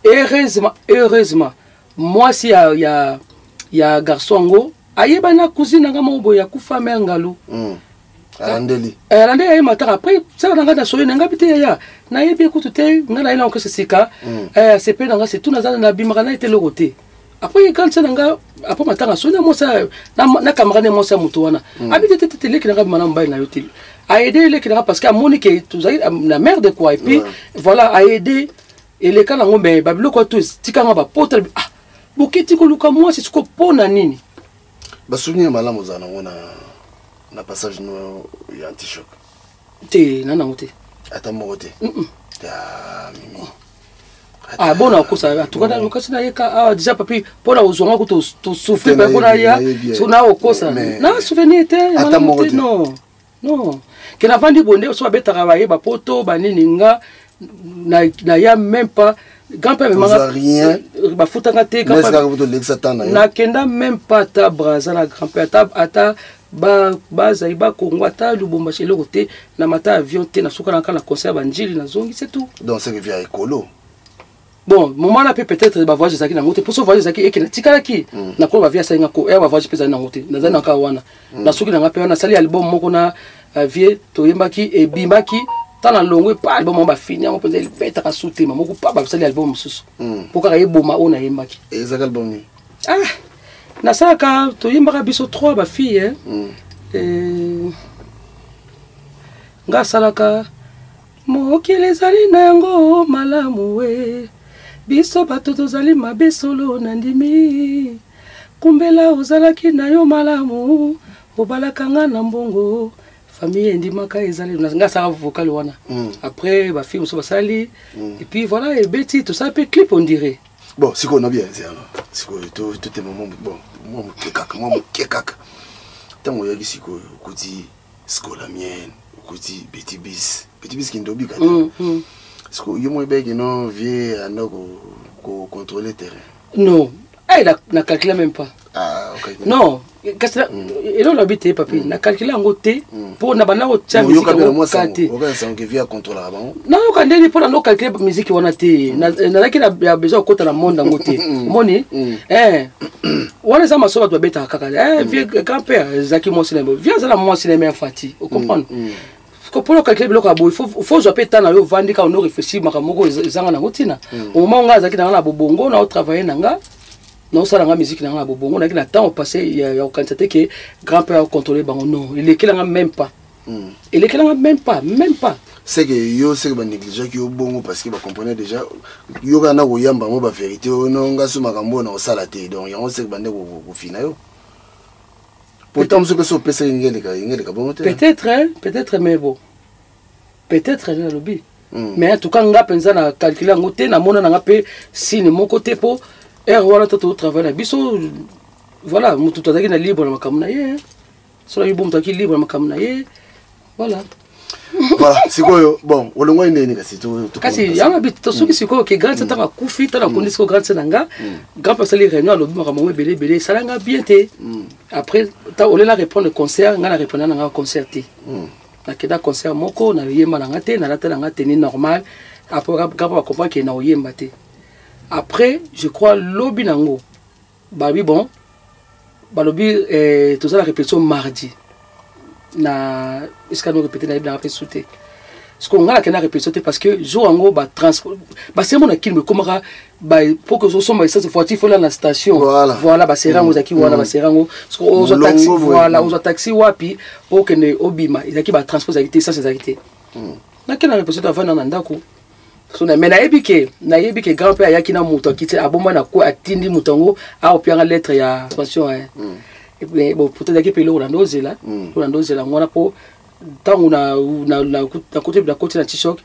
Heureusement. Moi si ya garçon ngo ayeba na cousine nga mobo ya kufa mengalu arandeli arandeli mataka après ça nga na soyo nga bité ya na yebi ko tuté nga na ina ko sika c'est pe nga c'est tout na bimaka na été le côté après quand ça nga après mataka soyo mo ça na camarade mo ça mutu wana habité tete le ki nga bimana mbaye na yotil a aider le ki nga parce que Monique tout la mère de quoi et puis voilà a aider et les cas ngo ben babilo ko tout tikanga ba potre boketi koluka moi c'est ce qu'on pona nini ba souvenir malamu zana ngona na passage no ya anti-choc te nana ngote ata mote ta mimi bona ko ça tout cas lokasi na yeka déjà papi pona uzonga ko to souffrir pa pona ya so na okosa na souvenir te ata mote non que na vandi bonde so ba travailler ba poto ba nini nga na ya même pas grand-père manga rien ba futanga te grand-père na kenda même pas ta braza na grand-père ata ba zaiba Congo ata lubomba chelo côté na mata avion te na suka na kala concert banjili na zongi c'est tout donc c'est que via écolo bon moment là peut-être ba voyage zaki na ngote pour ce voyage zaki et na tikala ki na ko ba via ça ngako ba voyage pesa na ngote na zana ka wana na suki na ngape na sali album moko na vie to yembaki e bimbaki tana longwe pa album ba fini on peut le beta ka souté moko pa ba sali album mususu pour ka yeboma ona yembaki ezaka album ni na saka to yembaka biso 3 ba fille nga salaka mokili ezali na yango malamu we biso bato tozali mabe solo na ndimi kumbela ozalaki na yo malamu obalaka nga na mbongo famille ndimaka ezali nga saka vocal wana après ba fille so basali et puis voilà et beti tout ça peut clip on dirait bon siko na bien siko tout est moment bon moi kekaka tango yaki siko kuti siko la mienne kuti beti bis qui ndobi kata siko yo mo bege non vie andako contrôler terrain non elle n'a calculé même pas OK non kasi elo lobi te papi na calculer yango te pour na bana ko tia musique yango kate que via contrôler avant na yo kandeli pour na calculer musique wana te na laki na besoin kota na monde yango te moni wana za masoba to beta kaka vieux grand-père Zaki Monsilem viens za la Monsilem Fati vous comprendre pour calculer biloko abo il faut jouer temps na yo vandi ka on réfléchir makamoko zanga na ngotina au moment nga Zaki na bobongo na travailler nanga non ça la musique na bobongo na ki temps passé il y a constaté que grand-père contrôler bango non il est qu'il même pas il est qu'il même pas c'est que yo c'est que ba négliger ki yo bongo parce que ba comprenait déjà yo kana ko yamba mo ba vérité no nga so makambo na osala te donc yango c'est que bande ko fina yo pourtant ce que so pesa ingele ka bongo te peut-être mais bon peut-être na lobby mais en tout cas nga penza na calculer ngote na mona na pe signe mon côté po voilà tout travail na biso voilà mutu tazaki na libre na makamuna ye so la yibum taki libre na makamuna ye voilà voilà sikoyo bon olongwa nini kasi yanga bito soki sikoyo ke grand tata ka kufi tala kondisi ko grand senanga grand pasali réunion lobi makamwe belé salanga bien te après ta olela répondre concert nga na répondre na concerté na keda concert moko na yemba na ngate na lata na ngate ni normal après grand comprendre que na yemba te après je crois lobi nango babi bon balobi tout ça la répétition mardi na est-ce nous répéter na après sauter ce qu'on a la répétition parce que jour en gros ba transport ba c'est mon akil me komara ba pour que so ma essence voiture faut là la station voilà ba serango zaki wana ba serango ce qu'on aux taxi voilà aux taxi wapi pour que ne obima izaki ba transport zaki ça c'est zaki na kena répétition avant na ndako so na mena ebike grand-père yaki na muto kiti aboma na ko atindi mutongo a opianga lettre ya attention et puis bon peut-être que pelo na ndozela ngona po tangu na côté de la côté na Tishok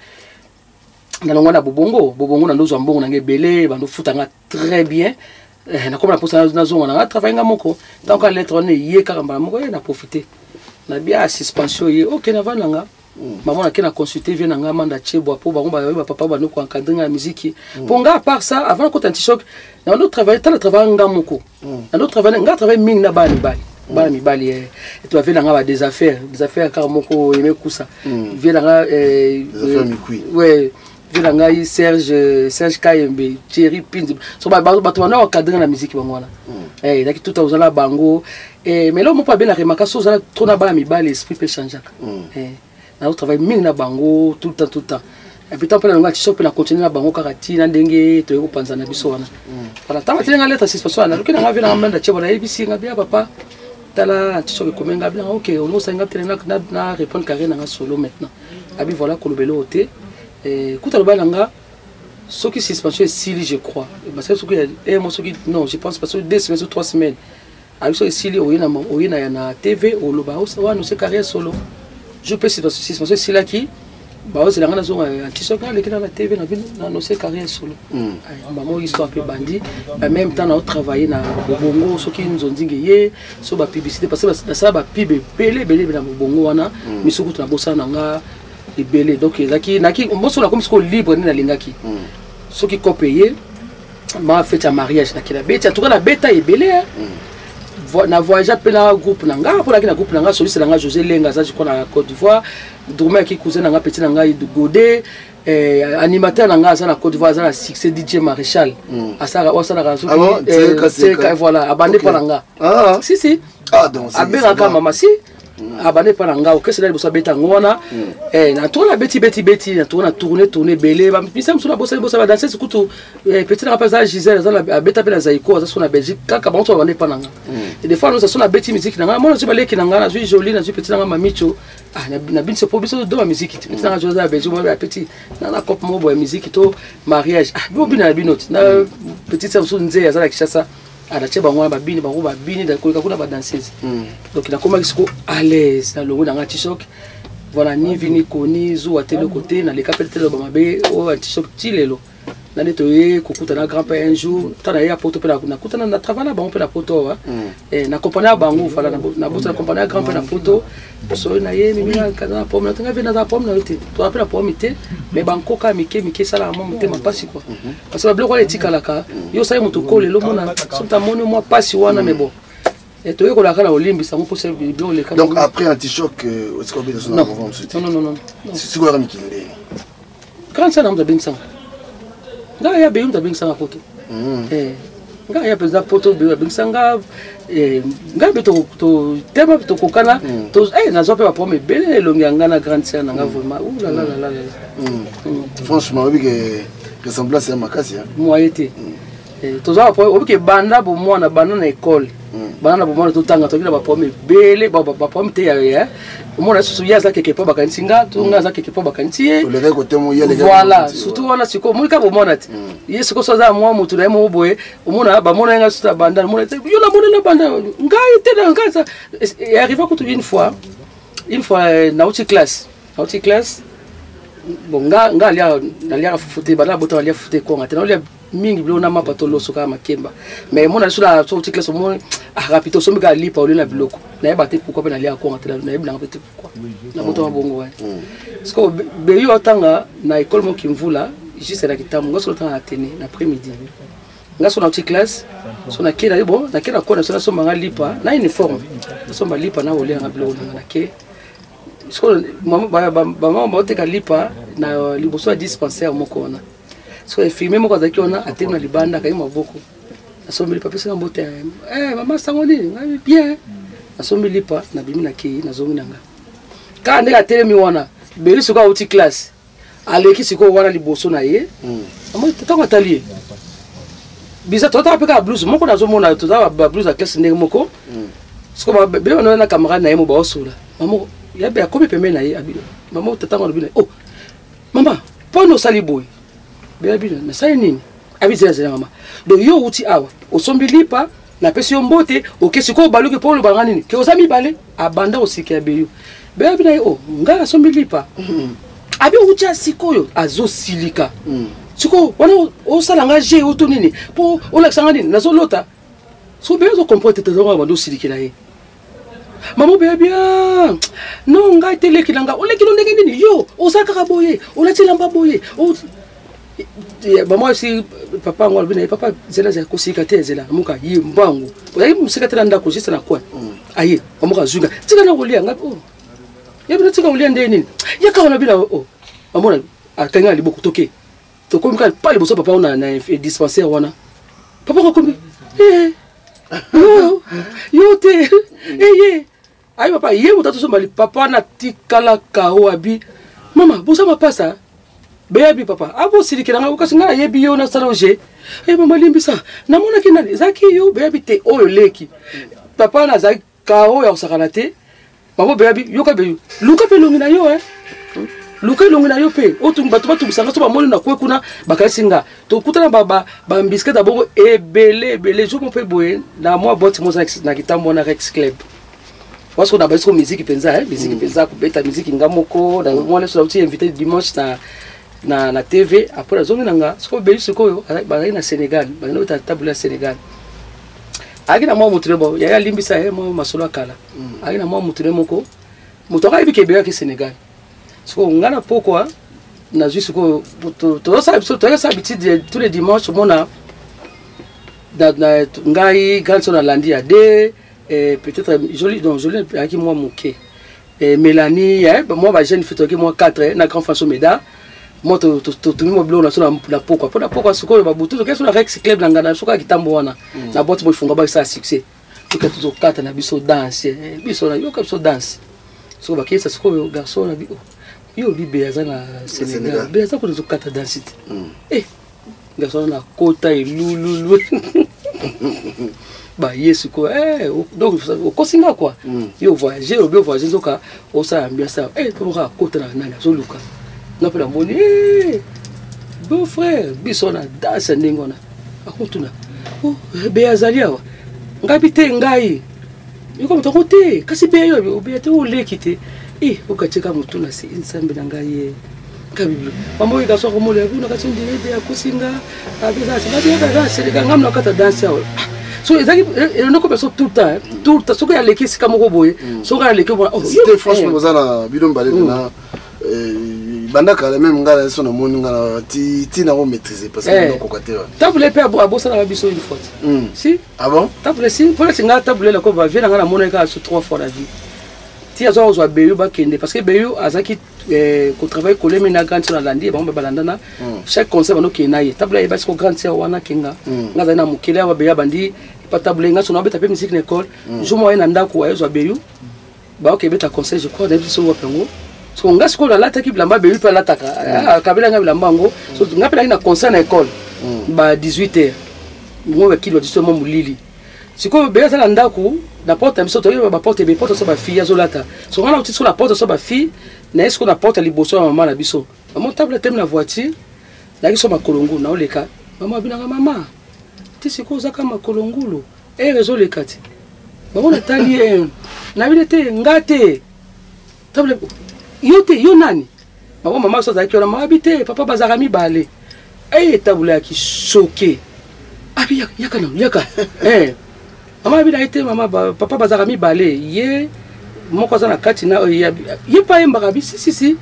na ngona bobongo na ndozo mbongo na ngebele bando futanga très bien na comme la posa na zongo na travailler ngamoko tant que lettre ne yé karamba moko na profiter na bien suspension yé OK na vananga maman na kena consulter vient na manda chebo po ba papa ba no ko encadrer la musique pour nga à part ça avant côté Tishok na notre travail ngamoko na notre travail ming na bali et tu as vu là des affaires car moko aimé kusa vient là ouais vient là Serge Kayembe Thierry Pinzi so ba tu na encadrer la musique bangwana là qui tout à la bango mais là on pas bien la remarquer so ça trop na ba mibali esprit peut changer na travail ming na bango tout le temps et puis tant que on a Tishok peut la continuer na bango karati na ndenge to yopanza na biso wana voilà tant que lettre suspension na loki na vina manda chebo na ebisi ngabia papa tala Tishok komenga bien OK on osa ngapela na répondre carré na solo maintenant abi voilà kolobelo oté kuta lobalanga soki suspension sili je crois parce que soki soki non je pense parce que 2 semaines ou 3 semaines abi so sili oyena na TV o loba osa no se carré solo je peux suspension sila ki ba osa ngana zo Tishok na lekina na TV na no se carré solo maman histoire peu bandi en même temps on travailler na bongo soki nzondinge ye so ba publicité parce que ça ba pib belé na bongo wana misuku na bossa nanga belé donc ezaki naki moso la comme ce libre ni na lingaki soki ko payer ma fête à mariage na kila beta tout cas la beta est belé na voyage pela groupe nanga pour la groupe nanga soliste nanga José Lenga ça je crois na Côte d'Ivoire Doumé qui cousin nanga petit nanga Godé animateur nanga ça na Côte d'Ivoire ça na succès DJ Maréchal asara osala razo c'est voilà abandé pa nanga si donc abera ka mama si abandé pa nanga OK c'est là bossa beta ngona na tourna beti na tourner belé ba misa msula bossa ba danser sikutu petit na pas Gisèle ça na beta pe na Zaiko ça sur na Belgique kaka bantu abandé pa nanga et des fois nous ça sur na beti musique nanga moi je balé ki nanga na jui jolie na jui petit nanga mamicho na bin se probiso de la musique petit nanga José Belgique moi petit na cop mo boy musique to mariage bo bina binot na petit ça sur nzé ça la kishasa ala cheba ngwa babini da kolika kuna ba danseuse donc il a comment il à l'aise dans le rôle dans Tishok voilà ni vini koni zo à tel côté na les capel tel ba mabe o Tishok tilelo na neto ye kukuta na grand-père un jour tana ya poto pela na kuta na travailler ba on pela poto na compagnie bango voilà na bossa compagnie grand-père na poto so na ye mimi na kana pomme na tanga vena za pomme na yote to appela pomme té mais banko ka mike sala mo motema pasi quoi parce que bloko le tikalaka yo sai mutu ko lelo mona so ta mono moi pasi wana mais bon Et tu es qu'on a quand Olympe, ça m'a posé bien les cas. Donc après anti-choc, est-ce qu'on peut dire non. Non. C'est quoi Rami Kinde? Quand ça n'a pas bien ça. Là il y a bien bien ça à poto. Nga ya pesa poto be bingsanga nga beto to tema to kokana to na zo pe ba prome bele longa na grande sœur nga vraiment ouh là là. Franchement oui que ressemblance à makasi hein. Moi été. To zo pa obi ke banda bo mo na banda na école. Banda bo mo to tanga to kila ba prome bele ba prome te ya. Mo na susu ya za keke pa bakansinga to nga za keke pa bakantie. To le côté mo ya le. Voilà, surtout on a siko mo ka bo mo na ti. Yesu ko so za mo mutu na mo boye. Omona ba mo na nga suta banda mo na te. Yo la mo na banda. Ngai te na nga ça. Et arrivé ko une fois na outil classe. Bon nga alia fufuté bana boto alia fufuté ko ngata na mingi bilo na mapato loso ka makemba mais mon na sula so classe mo rapito so mika lipa olina biloko na yeba te pourquoi na alia ko ngata na yeba ngata pourquoi na boto mabongo wa parce que be yo tanga na école mo kimvula juste na kitamu ngoso tanga atene na après-midi nga so na outil classe so na kila bon na kila ko na so manga lipa na uniforme so ma lipa na olina biloko na ke so maman te kalipa na liboso dispensaire moko na so filmé moko za kiona atena libanda kai maboko asombi lipa pesa mbote maman sangoni bien asombi lipa na bimi na ki na zongi nanga ka ndeka telemi wana beli suka uti classe aleki siko wana liboso na ye maman tata tali biza tota peka blouse moko na zomona tota blouse a classe ndenge moko siko be ona na camarade na ye mo ba osula maman ya be akomi pembe na ye abilo maman tata ngona bino oh mama pono sali boy be abilo na sai nini abizela zela mama do yo uti awa osombi lipa na pesi yo mbote okesi ko baluki polo banga nini ke osami bale abanda osiki ya beyo be abina ye oh nga osombi lipa abi uti asikoyo azo silika siko wana osala nga je oto nini po olakisanga nini nazo lota so be zo comporte te zonga bando silikila ye maman be bien non nga teleki langa olekilo ndenge nini yo osaka boye olatila mba boye maman si papa ngwa bina papa zela za kosika te zela muka yi mbangu oyi musika te nda ko jisa na kwa aye mamuka zunga tika na kolia nga oh yebina tika kolia ndenge nini yaka na bina oh maman akanga liboko toke tokomi ka pale boso papa ona na dispensaire wana papa ko komi yo te ayi papa ye mutato so mali papa na tikala kao abi mama bosa mapasa bebi papa abo silikira nga kasi nga yebi yo na saloje mama limbisa na mona kinani zaki yo bebi te oyo leki papa na zaki kao ya osakana te mama bebi yo ka bebi luka pe longi na yo luka longi na yo pe otu batu bisanga so ba moni na kwe kuna bakasinga to kutana baba ba mbiske da bongo ebele jo mo pe boye na moi boti mo na kitambo na Rex Club parce qu'on a besoin de musique penza musique penza kubeta musique ngamoko na moi les outil invité dimanche na TV après la zone nanga siko be siko ba na Sénégal ba na table Sénégal akina moi mutre bo ya limbisa mo masolo kala akina moi mutre moko mutoka ibi kebe ya Sénégal siko ngana pourquoi na juste siko to ça habitude tous les dimanches mona ngai grande son landi ya de peut-être joli avec moi moqué Mélanie moi ba jeune fille moi 4 na grand François Meda moi to mo blo na so na pourquoi siko ba butu to na Rex Club ngana so ka kitambo wana na boîte mo funga ba ça succès to ka to 4 na biso danse biso na yo ka biso danse so ba kesa siko garçon na yo bibe azana Sénégal be azako to 4 danse garçon na kota lulu ba yesu ko donc au kosinga quoi yo voyager au bien voyager zoka au ça ambiance pour ka kota na nana zoluka na pela moni beau frère bisona danse ndingona akutuna be azalia ngabi te ngai yoko mutoko te kasi be yo be te olekite ukacheka mutuna si insambe na ngai kabibi mambo ikaso ko mole kuna kasi ndine be akusinga abeza sabia c'est les ngamna kata danse awo so ezaki elonoko peso tout le temps soki aleki esika moko boye soki aleki c'était franchement ozala bino mbale na banda kala même ngala so na moni ngala ti na ko maîtriser parce que ko côté wa tabule pe abo ça na biso une fois si ah bon tabule si pour que ngala tabule la ko va venir ngala mona ka sur 3 fois la vie ti azo zo beyu ba kende parce que beyu azaki ko travail collé mais na grande sur la landi ba balandana chaque concert bano kenaye tabule ba ko grande sur wana kinga ngaza na mukile wa beya bandi pa tabule nga so na beta pe musique l'école jo moyen na ndako wa zo beyu ba ok beta concert je crois depuis so wapengo so nga sikola lata ki bilamba beyu pa lataka kabela nga bilamba ngo so nga pela na concert na école ba 18h ngo ba kilo justement mulili siko beya sala ndako na porte miso to ba porte be porte so ba fille azolata so nga na uti so la porte so ba fille na esko na porte liboso ya mama na biso maman table tem na voiture na kiso makolongo na oleka mama binanga mama ti siko zaka makolongulo réseau le kati maman na tali na bilete ngate table yo nani mama so zaki ona mabite papa bazaka mibale tabula ki choqué abi yaka mama bi na été mama papa bazaka mibale ye moko za na kati na ye pa yemba bi si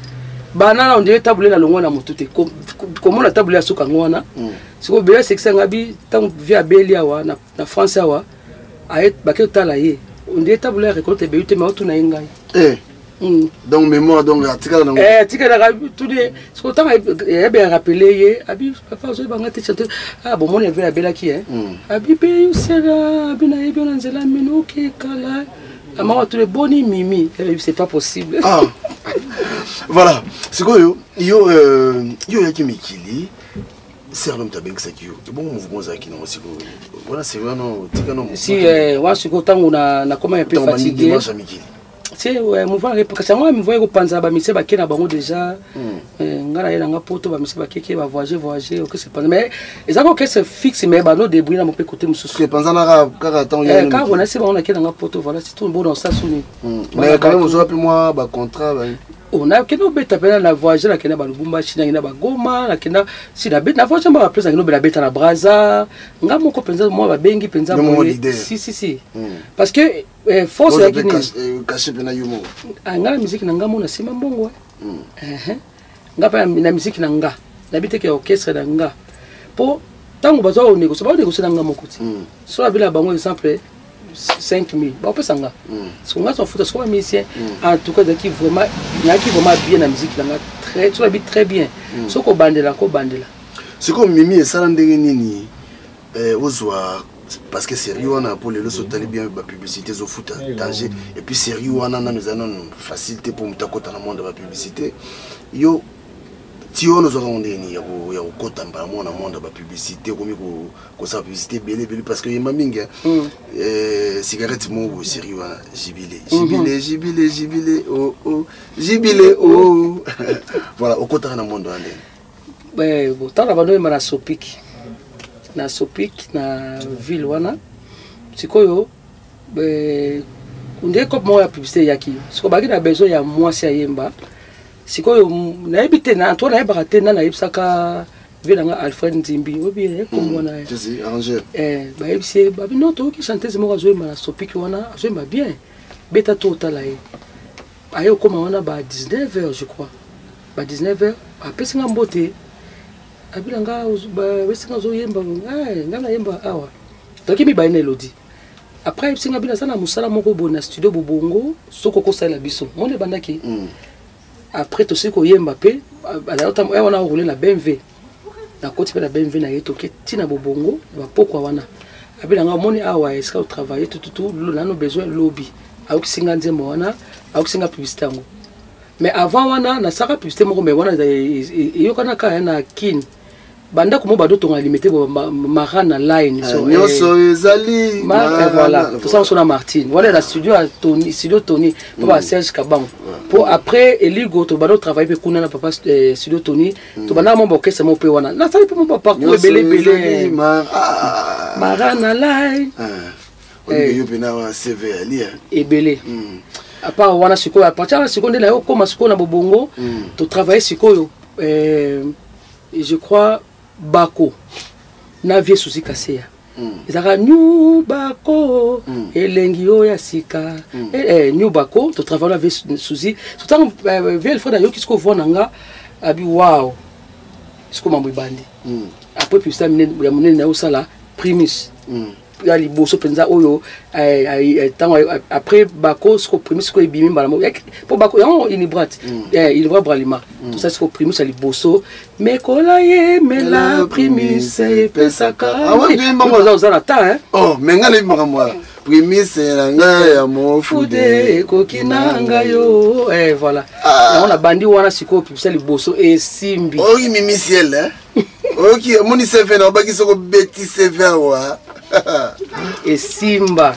bana na onde tabule na longo na motute comment la tabule asuka ngwana siko be sexe ngabi tant via belia wa na France wa ayet baketa la ye onde tabule récolte be yute ma tuna ngai donc mémoire donc article donc tout de ce qu'on t'a bien rappelé abi papa zo banga te chanter bon mon avait la belle qui abi pe sera bina ebi on nzela meno ke kala ama tout le boni mimi c'est pas possible voilà c'est quoi yo yaki mikili c'est l'homme tabeng ça qui yo bon mouvement ça qui non aussi voilà c'est vraiment tika non si wa siko tangu na comment un peu fatigué c'est mouvement parce que moi me voyais au panza ba mise ba kena bango déjà ngara yela nga poto ba mise ba keke ba voyager OK c'est pas mais ils ont que c'est fixe mais ba no débrouiller na mon côté mususu que panza na ka temps yo quand on a c'est ba on a kena nga poto voilà c'est tout bon dans ça suni mais quand même vous avez moi ba contrat ba on a kena beta pena na voyager na kena ba lubumba china na ba goma na kena si na beta na voyager ba plus na bela beta na braza nga moko penza moi ba bengi penza mo si parce que force ya kini caché pena yumo nga la musique na nga mona sima mbongo nga pa na musique na nga na biteke orchestre na nga po tango bazo négocie ba négocie na nga mokuti so la bila bango exemple 5000 ba pesa nga so nga so futa so musicien en tout cas qui vraiment bien la musique na nga très so la bit très bien so ko bandela c'est comme mimi et ça ndenge nini ozwa parce que sérieux on a pour les autres tali bien la publicité zo foot danger et puis sérieux on a nous avons facilité pour mutakota na monde de la publicité yo ti on nous avons ndeni ya kota mba mona monde de la publicité comme ko sa publicité belé parce que yema minga cigarette mo sérieux on jibile oh voilà au kota na monde ndeni bon tant la bando ma na Sopik na ville wana sikoyo unde ko mo ya publicité yaki siko bagi na besoin ya mwasi ayemba sikoyo na ebite na to na ebaka na ibsaka vile nga Alfred Nzimbi obi ko mona c'est arrangeur ba ebise ba bino to ki chanteuse mo zo na Sopik wana zo ba bien beta total ayo koma wana ba 19h je crois ba 19h apesi nga mbote abilanga wesinga zo yemba ngana yemba awa toki mi baine elodi après singa bila sana musala moko bona studio bobongo soko ko sala biso mone bandaki après to siko yemba pe alota wana rouler la BMW na koti pe la BMW na yeto ke tina bobongo ba pokwa wana abilanga mone awa eska travailler tout là no besoin lobby au singa nzembo wana au singa publicité ngo mais avant wana na saka publicité moko mais wana yokana ka na kin banda ko mo bado to limité marana line so ezali voilà tout ça on a Martine voilà la studio Tony papa Serge Kabang pour après eligo to bado travailler pe kuna na papa studio Tony to bana mo orchestre mo pe wana na sali pe mo parcours belé marana line yo pena wa CV ali belé à part wana siko à partir de seconde là yo comme siko na bobongo to travailler siko et je crois Bako na vie souci kaseya ezaka new Bako elengi o ya sika new Bako to travailler avec souci tout temps vie le frère yo kisko vonanga abi wow siko mambo bandi après puis ça ya monene na osala primus ya liboso penza oyo après bako siko primus ko ebimi mbala mo po bako ya inibrat il va bralima tout ça siko primus ya liboso mais kola ye mela primus pesaka ah za ta hein oh menga le makamwa primus la nga ya mo fude kokinanga yo voilà on a bandi wana siko primus ya liboso et simbi oh mimi ciel hein ok moni seven obaki soko beti seven wa et simba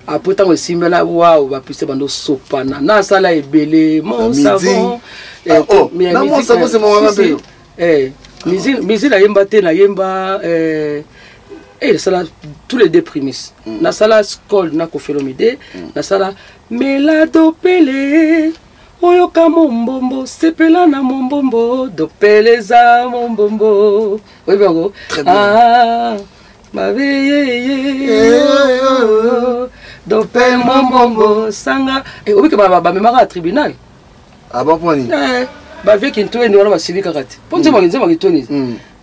après tant simba là waouh va puisse bando sopana na sala ebele mon savon oh na mon savon c'est mon rappel misi la yemba te na yemba sala tous les deux prémices na sala skol na kofelomide na sala melado pele oyoka mombombo sepela na mombombo dopeleza mombombo oui bien ah ma vie dopel mombombo sanga obi ke ba memaka tribunal ah bon point ba vie ki ntwe ni wana basibika kati ponze mo kitoni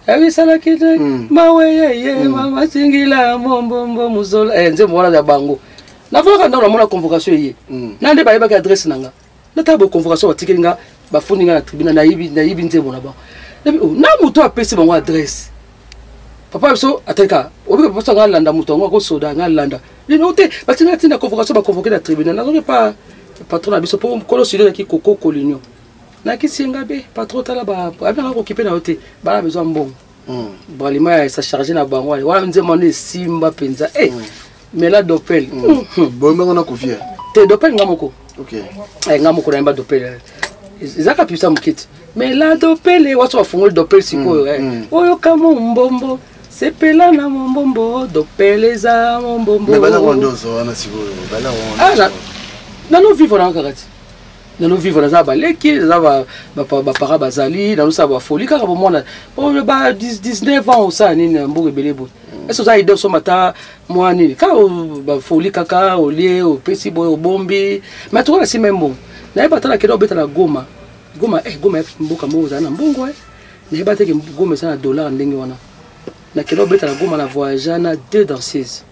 oui sala kite mawe ye mama singila mombombo muzola nze mo wana ya bango na voka ndona mona convocation ye na nde ba yeba ka adresse nanga na tabo convocation watikinga bafuni nga na tribunal na yibi nze bona ba na muto apesi bango adresse papa so ateka obi ko posa ngalanda muto ngo ko soda ngalanda lino te batinga tinda convocation ba convoquer na tribunal na zo pas patron abiso po kolo silo ki koko kolinyo na kisinga be patron tala ba abanga ko kipe na hote ba besoin mbongo balima sa charger na bango wala nze mone simba penza mais la dopel bon mais on a confié te dopel ngamoko ok ngamoko na mba dopel zaka pisa mukiti mais la dopel watu wafungule dopel siko oyo kama mbombo sepela na mombombo dopeleza mombombo mais bala rondozo wana siko bala rondozo na no vivre na kakati na no vivre za ba leki za ba para bazali na no sa ba folie kaka bo mona o ba 19 ans ça ni mboge belebo eso za idée so mata moi ni ka ba folie kaka o lie o pesi boy o bombi mais to na si même bon na ba tala kedo beta na goma mboka mo za na mbongo na ba te ke goma ça na dollar ndenge wana na kedo beta na goma na voyage na 2 danseuses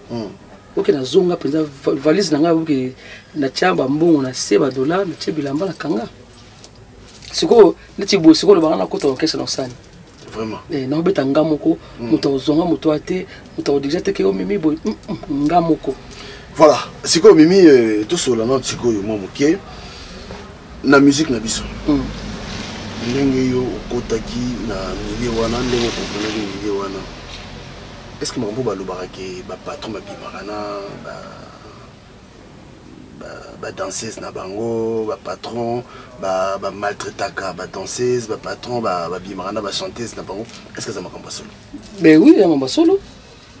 ok na zonga penza valise nanga ok na chamba mbongo na seba dollar na chebilamba na kanga siko neti bo siko lo bana kota okesa na sani vraiment na beta ngamoko muto zonga muto ate muto déjà te ke o mimi bo ngamoko voilà siko mimi to sola na siko yo momoke na musique na biso ndenge yo kotaki na milieu wana ndenge ko milieu wana est-ce que mambo balobaka ke ba patron ba bimarana ba danseuse na bango ba patron ba maltraitaka ba danseuse ba patron ba bimarana ba chanteuse na bango est-ce que ça makambo solo ben oui ya mamba solo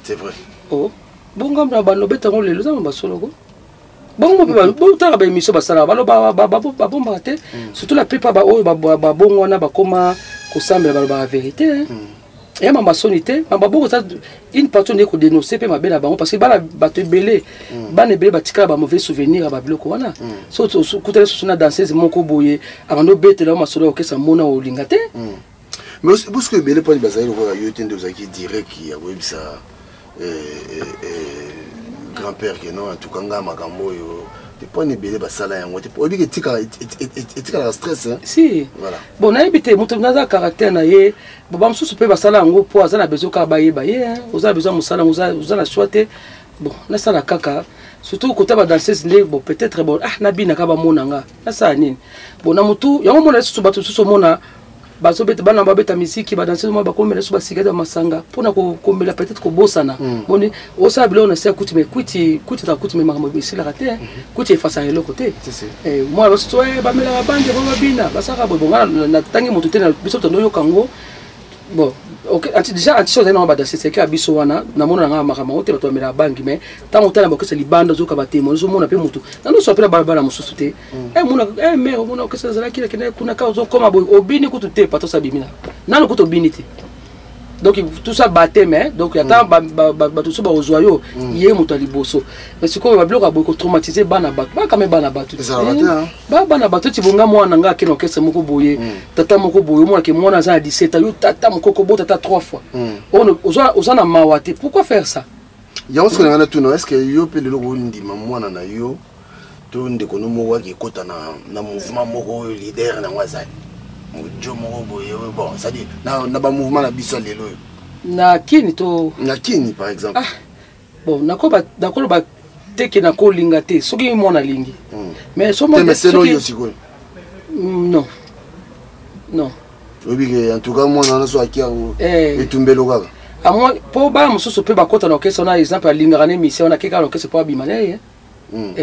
c'est vrai oh bonga na balobeta ngo lelo za mamba solo ko bongo bo tala ba émission ba sala baloba ba bomba te surtout la plupart ba oyo ba bongo na ba koma ko sambela ba vérité et mamba sonité mamba bongo ça une partie ne ko dénoncer pe mabela bango parce que bala bato belé bana belé batika ba mauvais souvenir ba biloko wana so kutela so na danseuse moko boye abando betela ma solo okesa mona o lingate mais parce que belé pas bazali ko yo tende ozaki direct ya webisa grand-père que non en tout cas nga makambo yo te pone belé basala yango te obi ke tika la stress hein si voilà bon na ebité muto naza caractère na ye baba msusu pe basala yango po azana bezo ka baye baye hein oza bezo musala oza la choite bon na sala kaka surtout côté ba danseuse ne bon peut-être bon na bina ka ba monanga na sa nini bon na mutu yango mona susu batu susu mona bazo beta bana ba beta musique ba danseuse mo ba komela suba sigada masanga pona ko kombela peut-être ko bosana boni osa bilo na se kuti me kuti ta kuti me makamo bisila raté kuti efasa le côté moi ba so ba mela ba bande ba bina ba saka bo ngala na tangi mutu tena biso to no yokango bon ok déjà anti chose na ba danseuse c'est que abiso wana na mona nga makama ote bato mela bangi mais tant otana ba kesa libanda zo ka batemo zo mona pe mutu na no so pela bala mususu te mona mais mona kesa zala kila kina kuna ka zo koma bo obini kutu te pato sabimina nano kuto biniti donc tout ça battait mais donc attend tout ça au joyau yé moto liboso mais ce qu'on va bloquer beaucoup traumatiser bana bat pas quand même bana bat ba bana bat tu bonga mwana nga kino kese moko boye tata moko boye mwana ke mwana za 17 ans yo tata moko ko bota 3 fois on na mawate pourquoi faire ça ya on se ngana tout non est-ce que yo pe le logo ndima mwana na yo to ndeko no mo wa ke kota na mouvement moko leader na ngwazali jo moko boye bon ça dit na ba mouvement na biso lelo na kini to na kini par exemple bon nakoba teke na ko linga te soki mona lingi mais so mo c'est no yo siko non obi en tout cas moi na so akia etumbelo kaka à moi po ba mususu pe ba kota na okesa na exemple ya linga na mission na keka na okesa po abimane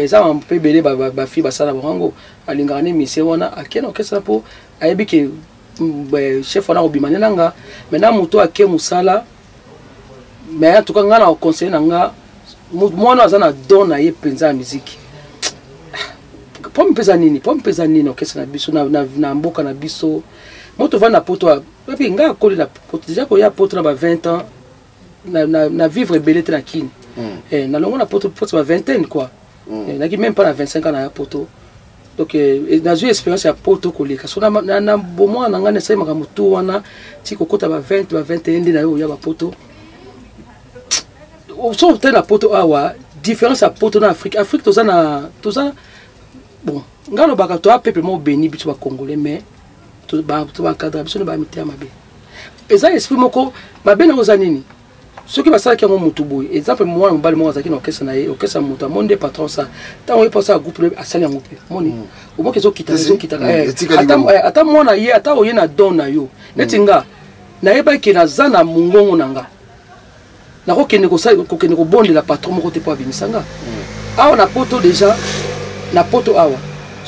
ça on peut belé ba fi ba sala borango alinga na mission wana akena okesa po ayebi ke chef wana obimane nanga maintenant muto ake musala mais en tout cas ngana au conseil nanga mwana azana dona ye penza musique pompe za nini okesa na biso na mboka na biso moto va na poto epi nga koli na poto déjà ko ya poto na ba 20 ans na vivre belé te na kini na longo na poto ba vingtaine quoi na ki même pas na 25 ans na poto donc na j'ai expérience ya poto koleka so na bomo na ngane sai maka mutu wana ti kokota ba 20 ba 21 ndi na yo ya ba poto so te na poto awa différence ya poto na Afrique toza bon ngalo baka to a peuple mo béni bitu ba congolais mais to ba cadre biso ba mitia mabe eza esprit moko mabe na oza nini soki basala ki ngo mutu boy exemple moi mbali mo azaki na okesa na ye okesa mutu amonde patron ça tant on pense à groupe asali yango pe moni o mo kezo kita ata mona ye ata oye na don na yo netinga na yeba ki na zana mungongo nanga na ko kende ko bonde la patron moko te po abimisanga awa na poto déjà na poto awa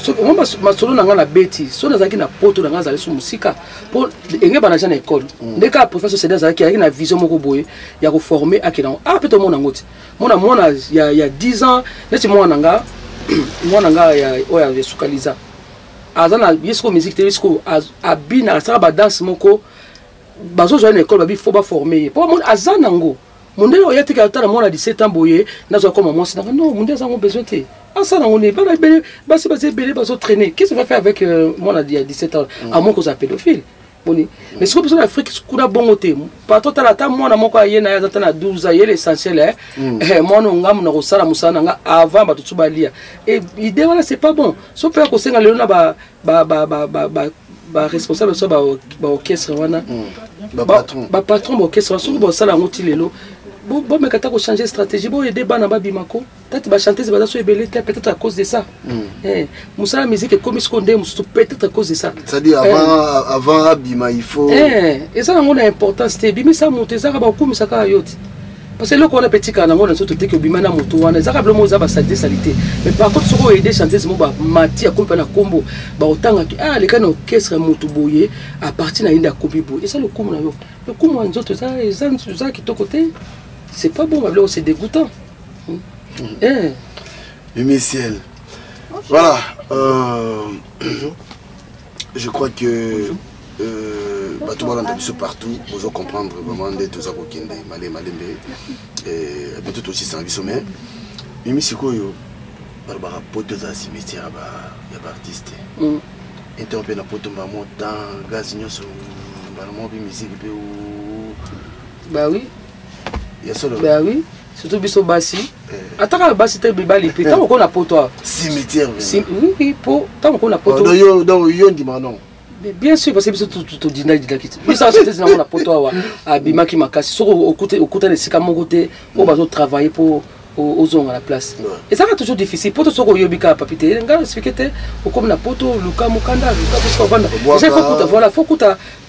so mo masolo nanga na beti so nazaki na poto nanga zali su musika po enge bana jana école ndeka professeur Cédar zaki na vision moko boye ya ko former akina peto mona ngoti mona ya 10 ans neti mona nanga ya oya sukaliza azana yesko musique te yesko abina asaka ba danse moko bazo zo na école babi faut ba former po mon azana ngo monde oya te ka tala mona 17 ans boye nazo comme moi c'est non monde azango besoin te ça on est pas basi belé baso traîner qu'est-ce que va faire avec moi a 17 ans à moins qu'on soit pédophile boni mais ce que besoin d'Afrique kuna bongo te pas total ata moi na moko ayena ya tata na 12 ans l'essentiel moi no ngam na kosala musana nga avant ba tutu balia et idée voilà c'est pas bon so peut ko senga lelo na ba responsable so ba orchestre wana ba patron ba orchestre so ba sala ngoti lelo bon mais quand tu as changé stratégie bon aider bana babimako peut-être ba chanter c'est so ebelé peut-être à cause de ça musala musique comme ce qu'on dit peut-être à cause de ça c'est-à-dire avant abima il faut et ça on a importance c'était bimi ça monter ça ba ko misaka yoti parce que là qu'on a petit kana ngona so te ke bima na moto wana za kablo mo za ba salité mais par contre soko aider chanter mo ba mati akompa na kombo ba otanga ki les kana orchestre moto boye à partir na inda kobibo et ça le kumu na yo le kumu en autres ça qui to côté c'est pas bon, c'est dégoûtant. Michel. Voilà. Je crois que tout le monde a partout. Vous allez comprendre vraiment de tout ça. Et peut-être aussi c'est un sommet. Mais Michel, il y a des potes à cimetière, il y a des artistes. Interrompre la pote, il y a des gaz, il y a des musique. Bah oui. Ben oui, surtout biso basi. Ataka basi te bibali pe tant qu'on a poto. Cimetière. Oui, po tant qu'on a poto. Donc yo ndima non. Bien sûr parce que biso tout dina didakiti. Biso c'était na na poto wa abimaki makasi. Soko okuta le sika mon côté, on va travailler pour aux hommes à la place. Et ça va toujours difficile. Poto soko yobika papité. Nga expliquer au comme na poto luka mukanda, luka parce qu'on vend. Voilà, faut que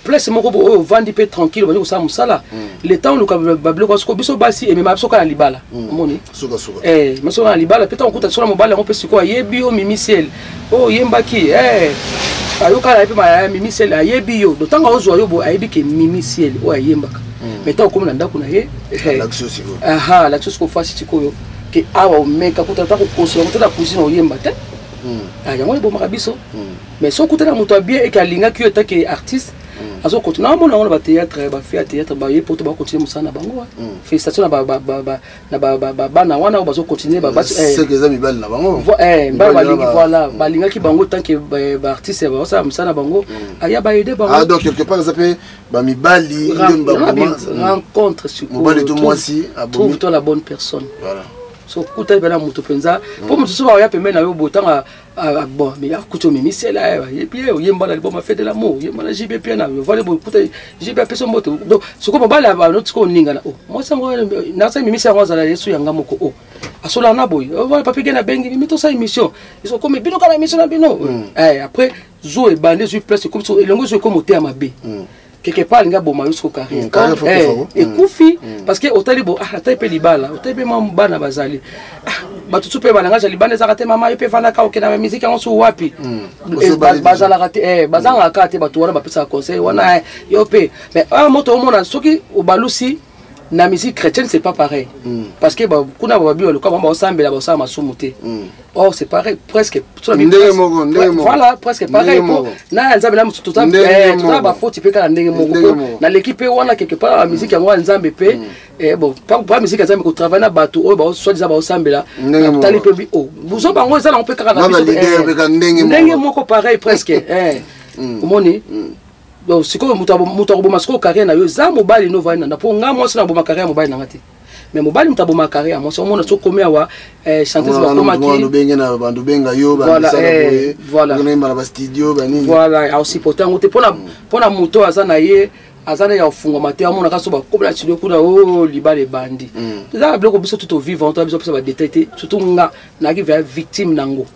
place moko bo vandi pe tranquille ba ko musala le temps luka bablo ko sko biso basi et même soka na libala moni soka mais soka na libala peut on kuta soka mobala on peut siko yebi o mimisiel o yembaki ayoka na pe ma mimisiel ayebi yo do tanga ozo yo bo ayebi ke mimisiel o ayembaka mais tant comme na ndako na ye l'action siko l'action siko fasi siko yo ke awa o meka kuta ta ko koso kuta cuisine o yemba te yango le bo makabiso mais so kuta na moto bien et ka linga ki yo ta ke artiste azo continuer na mona ba théâtre ba faire théâtre ba ye poto ba continuer musana bango félicitations na ba na wana ba zo continuer ba c'est que amis bal na bango ba balingi voilà balinga ki bango tant que ba artiste ba ça musana bango aya ba aider bango ah donc quelque part ça fait ba mibali rencontre sur mobali tout moi si trouve-toi la bonne personne voilà so kuta bana mutu penza po mutu so ba ya pembe na yo botanga bon mais akuto mimi c'est là et puis yemba na bon ma fait de l'amour yemba na jibe pia na yo voilà bo kuta jibe peso moto donc so ko bala ba no tiko ninga na moi ça moi na ça mimi ça ngwaza la yesu yanga moko asola na boy voilà papi gena bengi mimi to ça émission ils sont comme bino kana émission na bino après zo e bande zo place comme so elongo zo comme hotel mabe quelque part nga boma yusko carrière et kufi parce que hôtel bo ata pe libala hôtel pe mam bana bazali ba tutu pe bana nga jali bana zakate mama yo pe fana ka okena musique en so wapi bazala kate bazanga kate ba tuwana ba pesa conseil wana yo pe mais moto mona soki obalusi na musique chrétienne c'est pas pareil parce que ba kuna ba bio le comme ba osambela ba osama sumuté oh c'est pareil presque voilà presque pareil na nzambe na mutu tout ba faut type ka ndenge moko na l'équipe wana quelque part la musique yango nzambe pe bon pas musique nzambe ko travailler na bato o ba soit déjà ba osambela tali pe bi oh buzo bango za na on peut ka na ndenge moko pareil presque omoni donc c'est comme mutu aboma siko carrière na yo za mobali no va na po nga moi na boma carrière mobali na ngati mais mobali mutu aboma carrière moi so mona so komia wa chanteuse ba koma ki no benga na bandu benga yo ba voilà na mala ba studio ba nini voilà aussi pourtant ngote pona mutu azana ye azana ya ufunga mate amona kaso ba kobla studio kuna libale bandi za bloko biso tout vivant biso biso ba détailler surtout nga na ki va victime nango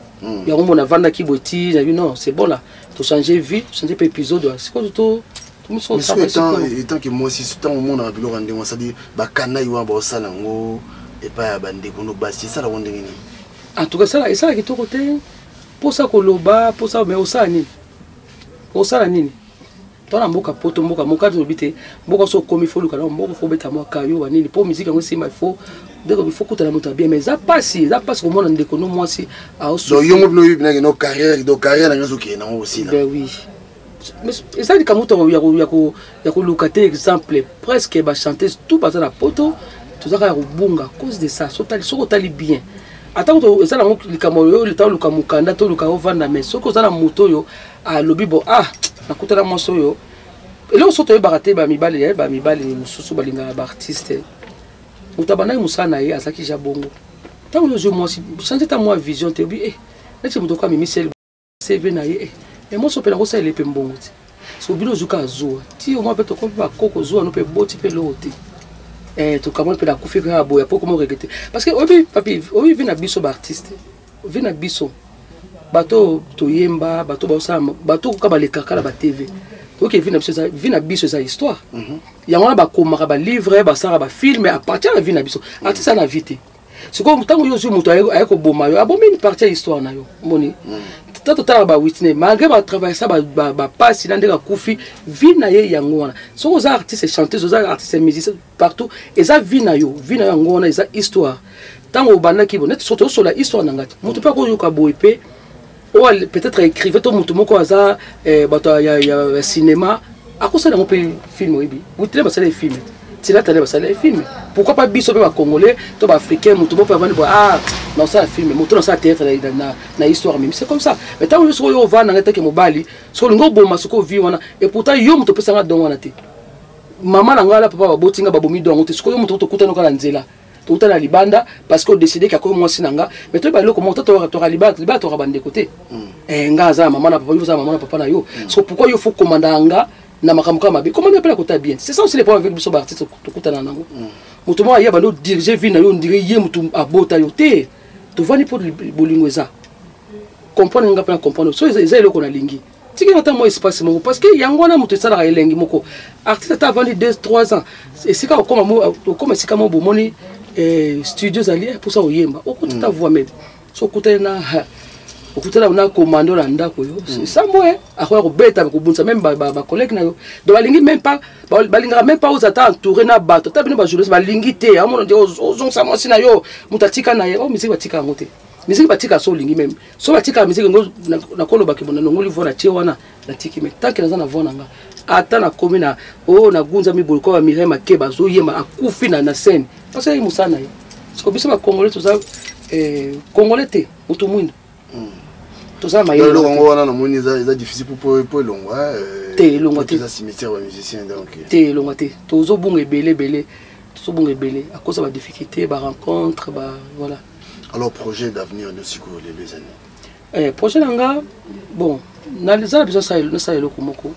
ya ngomona vanda ki boti na non c'est bon là to changer vie changer peu épisode c'est quoi tout nous sommes tant que moi aussi tout le monde a bilo rendre moi ça dit ba kana yo ba osala ngo et pas bande ko no basi ça la wonde ngini en tout cas ça et ça qui to côté pour ça ko loba pour ça mais osala nini tona mboka poto mboka to bité mboka so komi fo luka na mboka fo beta mo kayo ba nini pour musique ngo sima il faut il faut que tu la bien mais ça passe comme on ndeko no moi si a so yongo no yibina no carrière na ngazo ki na aussi là ben oui mais ça dit kamuto ya ko lukate exemple presque ba chanteuse tout basa na poto tout ça ka bunga cause de ça so tali bien attends to ça la likamo yo le temps lukamukanda to lukao vanda mais so ko ça na moto yo a lobi bo na kutana mo so yo et là on soto baraté ba mibali mususu balinga ba artiste utabana musana ye asaki jabongo tant que je moi si changer ta moi vision te bi neti muto kwa mimi sel CV na ye et moi so pela ko sa ele pe mbongo ti so bino zuka zo ti o moi pe to ko ba koko zo no pe boti pe lote to comment pe la kufi ka boya pour comment regretter parce que obi papi obi vina biso ba artiste vina biso bato to yemba bato ba sa bato ko ba le kakala ba TV ok vina biso za histoire yango ba komaka ba livre ba sara ba film à partir de vina biso artiste na vite c'est comme tant que yo muto ay ko boma yo abomi une partie histoire na yo moni tato tala ba witness malgré ba travailler ça ba passe dans de kufi vina ye yango wana so aux artistes chanteuses aux artistes musiciens partout et ça vina yo yango wana eza histoire tant au bana ki bonet surtout sur la histoire nangati muto pa ko yo ka boipe ou peut-être écrivait tout mutu moko aza bato ya cinéma à cause de mon film oui vous tenez pas les films c'est là t'allais pas les films pourquoi pas biso ba congolais to ba africain mutu moko avant non ça film mutu non ça théâtre na histoire même c'est comme ça mais tant que yo va na ngata ke mobali so ngo boma soko vi wana et pourtant yo mutu pesa nga don wana te maman na ngala papa ba botinga ba bomi don te soko yo mutu to kutana kala nzela tout à la libanda parce qu'on décidé qu'à quoi moi sinanga mais toi bah le comment toi libanda toi rabande côté ngaza maman na papa yo za maman na papa na yo so pourquoi il faut commander anga na makamka mabe comment on appelle côté bien c'est ça aussi les problèmes avec biso artiste to kutana nango mutu mo ya bando diriger vie na yo ndire ye mutu abota yo te to vani pour bolingo za comprendre nga pas comprendre so ils le qu'on a lingi tiki na mo espace moko parce que yango na mutu sala elengi moko artiste ta vandi 2-3 ans et c'est quand comme c'est comme bomoni studios alliés pour ça oyemba okuta ta voix même so kutana okuta na commando na ndako yo c'est ça moi akwa ko beta ko bunza même ba collègue na yo do balingi même pas balinga même pas aux attentes entouré na bato ta bino ba journaliste balingi te amono de ozong sa mo sina yo mutatika na ye musique batika ngote musique batika so lingi même so batika musique ngo na kono bakibona ngoli vona tie wana na tiki mais tant que na voix nanga ata na komi na o na gunza mi bolko ba Mireille Makeba zo yema akufi na scène parce que musana yo parce que biso ba congolais tout ça congolais te mutu mwinda tout ça ma yo lo ngo wana na moni za difficile pour longwa te longwa te za cimetière ba musicien donc te longwa te tozo bunga belé tozo bunga belé à cause de ba difficulté ba rencontre ba voilà. Alors projet d'avenir de siko les années projet nanga bon na les besoin ça le komoko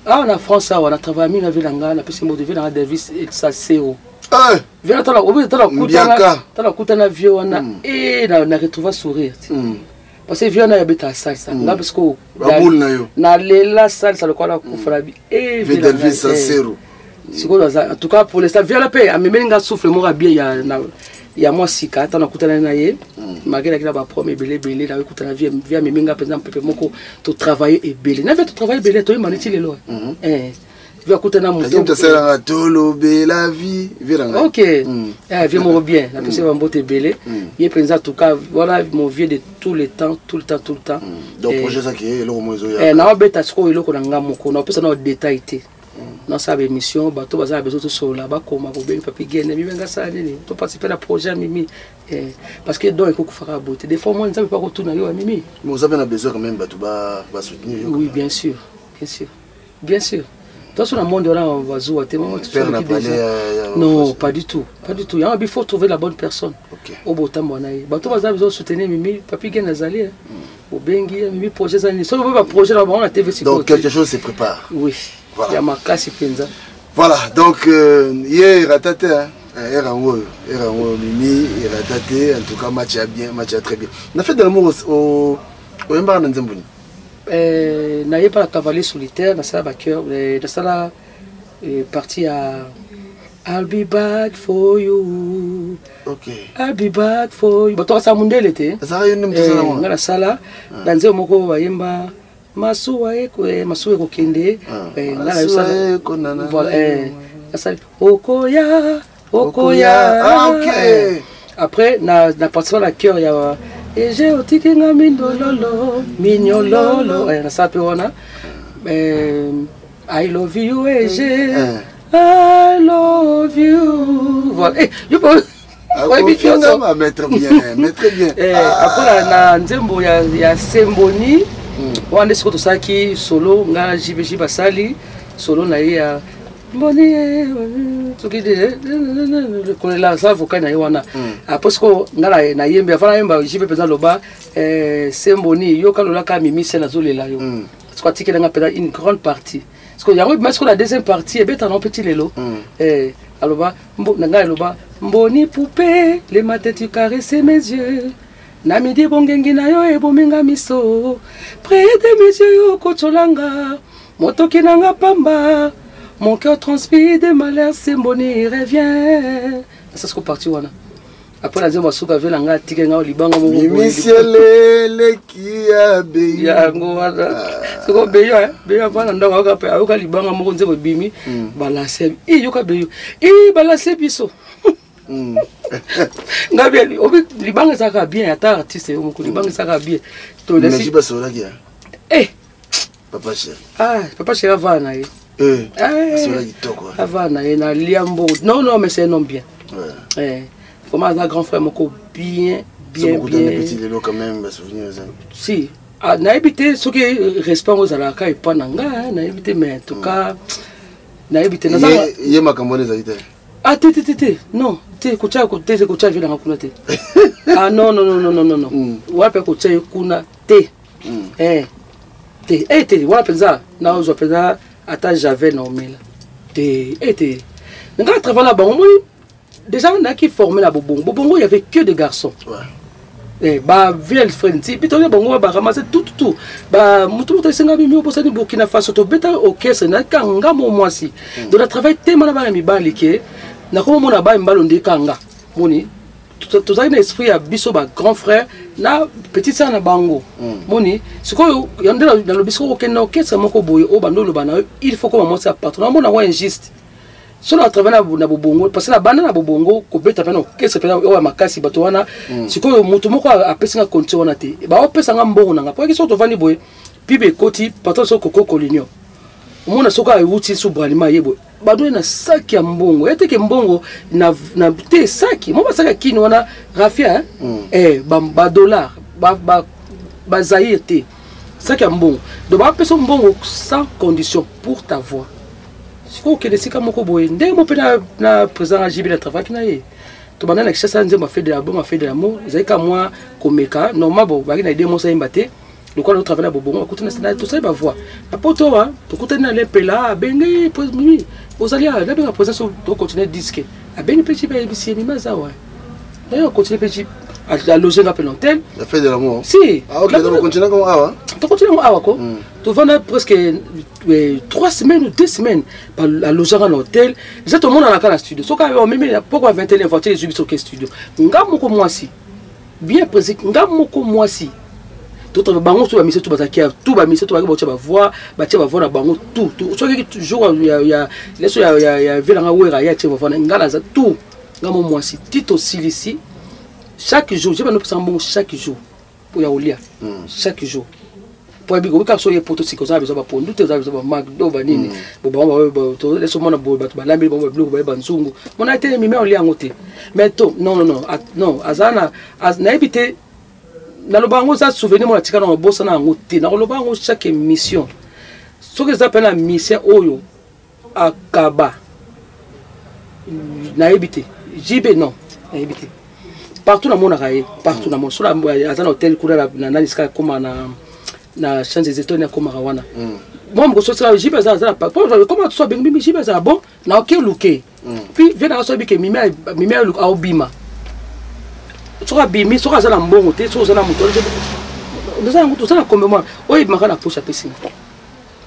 ah na France on a travaillé na vilanga na pesi mo de vilanga Davis et ça CEO viens tala kutana vieux wana et na retrouver sourire parce que vieux na yabeta salsa na parce que na lela salsa le quoi la kufrabi et Davis ça zéro en tout cas pour l'instant vieux la paix amemenga souffle mo bien ya moi sika tana kutana na ye malgré que ba premier belé na kutana via memenga par exemple pepe moko to travailler et belé na to travailler belé to maniti lelo via kutana mo to sera tolobe la vie viranga OK vieux mo bien na pese ba mbote belé ye penza en tout cas voilà mon vieux de tout le temps donc projet ça qui est le mozo ya na obeta siko iloko na ngamoko na pesa na détail té dans sa émission bato baza besoin de sola ba koma ko ben papi gene mi benga sa nini to participer à projet mimi parce que donc il faut faire beauté des fois moi ne savais pas retourner yo mimi mais vous avez besoin quand même bato ba soutenir oui bien sûr toi sur le monde là on va jouer tellement non pas du tout il faut trouver la bonne personne au botambo na ye bato baza besoin soutenir mimi papi gene azali au bengi mimi projet ça ni so ba projet là on a TV donc quelque chose se prépare oui. Voilà. Il y a ma classe penza. Voilà, donc hier ratate Erango Mimi ratate en tout cas match a très bien. On a fait de l'amour au Mbara Nzembuni. Na pas la cavalier solitaire na ça ba cœur na ça la partie à I'll be back for you. OK. I'll be back for you. Bato ça mundele était. Ça y est même ça là. Na sala danze moko ba yemba masuwa eko kende ngala yosala voilà okoya OK après na participé à la cœur ya et j'ai otiki nga mindololo mignololo na sape wana I love you I love you voilà you peux mettre bien après na nzembo ya Semboni on est sur tout ça qui solo nga JBJ basali solo na ya boni to ki de ko la sa voka na wana parce que ngala na yembe afana yemba JB peza loba Semboni yo kalola ka mimi sena zolela yo parce que tikela nga peza une grande partie parce que yango mais la deuxième partie et beta non petit lelo aloba nga loba mboni poupée les matins tu caresses mes yeux na midi bongengi na yo ebominga miso près de mes yeux yo kocholanga motoki nanga pamba mon cœur transpire de malheur Semboni revient ça c'est parti wana après la deuxième souka vela nga tike nga libanga mo misiele ki abeyi yango wana siko beyo vana ndanga ka pe ayoka libanga mo nzebo bimi balase yoka beyo balase biso ngabi obi libanga saka bien ata artiste yo moko libanga saka bien to la si ba sola kia papa cher papa cher avana sola kitoko avana na liambo non mais c'est un homme bien comment un grand frère moko bien petit lelo quand même ba souvenir ça si na habité ce qui respect aux alaka et pas nanga na habité mais en tout cas na habité na ça yema kambone za ite non kucha vile hakuna te non wape kucha kuna te wala penza na ozo penza ata j'avais na omela te nga travailler là bas déjà on a qui formé la bobongo il y avait que des garçons ba village friendly pitone bongo ba ramasser tout ba mutu senga bimi po sani Burkina Faso to beta orchestre na kanga mo mwasi de la travail tellement ba mi balike na ko mona ba mbalo ndekanga moni tout ça une esprit ya biso ba grand frère na petit ça na bango moni siko yandela dans le biso ko na orchestre moko boye o bandolo bana il faut ko montrer patron mona wa injuste solo à travers na bobongo parce que la bande na bobongo ko beta pena orchestre pena o makasi bato wana siko mutu moko apesinga konti wana te ba opesa nga mbongo nanga po ki so to vani boye pibe koti patron so koko kolinyo mona soka euti sous bralima yebo bado na saki ya mbongo ete ke mbongo na te saki mo basaka kini wana rafia ba dollar ba zaïr te saki ya mbongo do ba peso mbongo sans condition pour ta voix siko ke desika moko boye ndenge mo pena na président Jibi na travail na ye to bana na kishasa nzemba fait de la bon fait de l'amour zaika moi komeka normal bo ba na idée mo sa imbate le quoi travailler à Bobon, écoutez, tout ça va voir. La pote, tu écoutes les pela, bengi, oui, aux alliés, là, bien après ça, tu continues disque. À bengi petit, ben, c'est une maza, ouais. D'ailleurs, continue petit, à loger dans l'hôtel. La fête de l'amour. Si. Ah, ok, donc on continue comme ah, tu continues comme ah, quoi. Tu vas presque 3 semaines ou 2 semaines à loger dans l'hôtel. J'ai tout le monde dans la studio. Sauf qu'on même pourquoi 21 voitures, les sur quel studio. Nga moko moi si. Bien précis, nga moko moi si. Tout le bango sur la mission tout bazaki tout ba mission tout ba voir na bango tout so que toujours il y a velanga wera ya tcheva voir ngala za tout ngamo moi si tito silisi chaque jour je vais nous prendre bon chaque jour pour ya olia chaque jour pour bigo ka so ye poto siko za bezo ba pondu te za bezo ba magdo ba nini bo ba to leso mona bo ba lambi bo blue ba nzungu mona ete mi me olia ngote mais to non azana na éviter na lobango za souvenir mo tika na bossa na ngote na lobango chaque mission ce que ça appelle la mission oyo akaba na éviter JB non na éviter partout na mona raé partout na mon sur la azana hôtel kula na naniska koma na champs des étoiles na koma rawana moi me so ça JB za pas comment tu sois bien JB za bon na OK luke puis vient na so bi ke mimé a obima soka bimi soka za na mbongo te soka za na moto nous ça comme moi oyi maka na poche apesi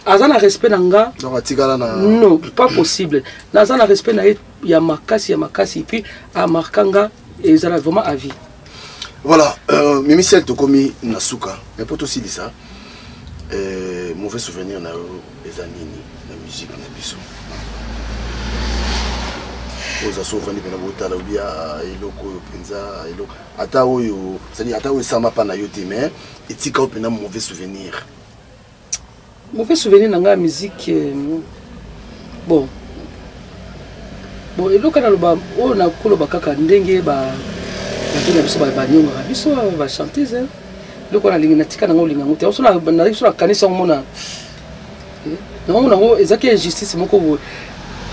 azana respect nanga non pas possible nazana respect na ya makasi puis a markanga et ça vraiment à vie voilà Mimi Sel to komi nasuka mais pour aussi dire ça mauvais souvenir na les anini la musique na biso oza sofani pena botala ubia eloko penza eloko ata oyo c'est-à-dire ata oyo sama pa na yo te mais etika pena mauvais souvenir nanga musique bon eloko na loba o na koloba kaka ndenge ba na biso ba nyonga biso ba chanteuse eloko na lingi na tika na ngolinga ngote oso na kanisa mona na mona ngo ezaki injustice moko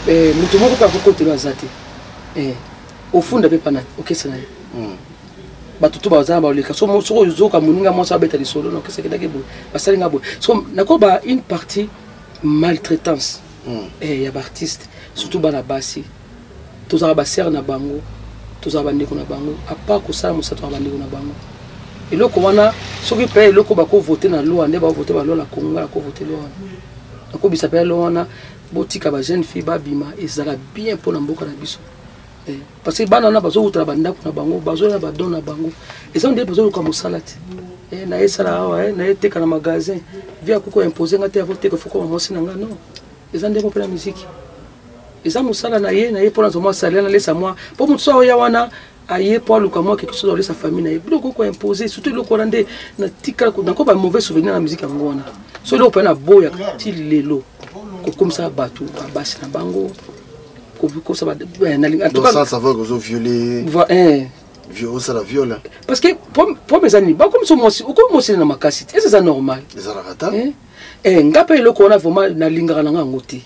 mutu moko pa kokote lo azate ofunda pe pana okesa na batutu bazana baoleka so mosoko zoka moninga mosa beta lisolo no kesa kedake bo basalinga bo so nakoba une partie maltraitance ya artiste surtout bana basi tozala ba ser na bango tozala bandeko na bango apa ko sala mosato ba bandeko na bango eloko wana soki pe eloko bako voter na loi nde ba voter ba loi la Congo la ko voter loi nakobisa pe loi wana botika ba jeune fille babima ezala bien pour na mboka na biso parce que bana na bazo utala bandako na bango bazo na badon na bango ezan nde bazo ka mosalati na esala awa na eteka na magasin via kuko imposer ngate avote ko foko mosi na nga non ezan nde ko pela musique ezan mosala na ye pour na zo mo salaire na lesa moi pour mutso ya wana aye pour luka moi quelque chose dans sa famille na ye biloko ko imposer surtout le korande na tika ko nako ba mauvais souvenir na musique yango wana so le opena boya ti lelo ko comme ça batu basi na bango ko ça va en tout cas sans savoir que vous violez viol ça la viole parce que pour mes amis ba comme ça moi aussi na makasi est-ce ça normal les arata ngapa eloko na vraiment na lingara na ngoti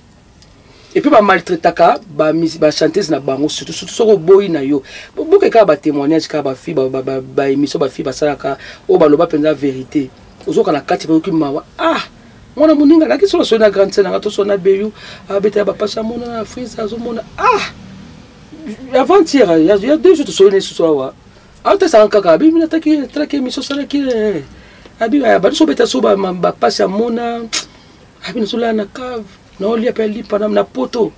et puis ba maltraitaka ba chanteuse na bango surtout soko boyi na yo boke ka ba témoignage ka ba fille ba émission ba fille ba salaka o ba loba penza vérité ozoka na kati ko kimawa mwana muninga la kiso so na grande scène ngato so na beyu abeta ba pasha mona na freeze azomona avant-hier il y a 2 jours so ne so wa anta sanka ka bi mina taki trake émission sala ki abi ba so beta so ba pasha mona abi so la na cave no li appelle lipa na poto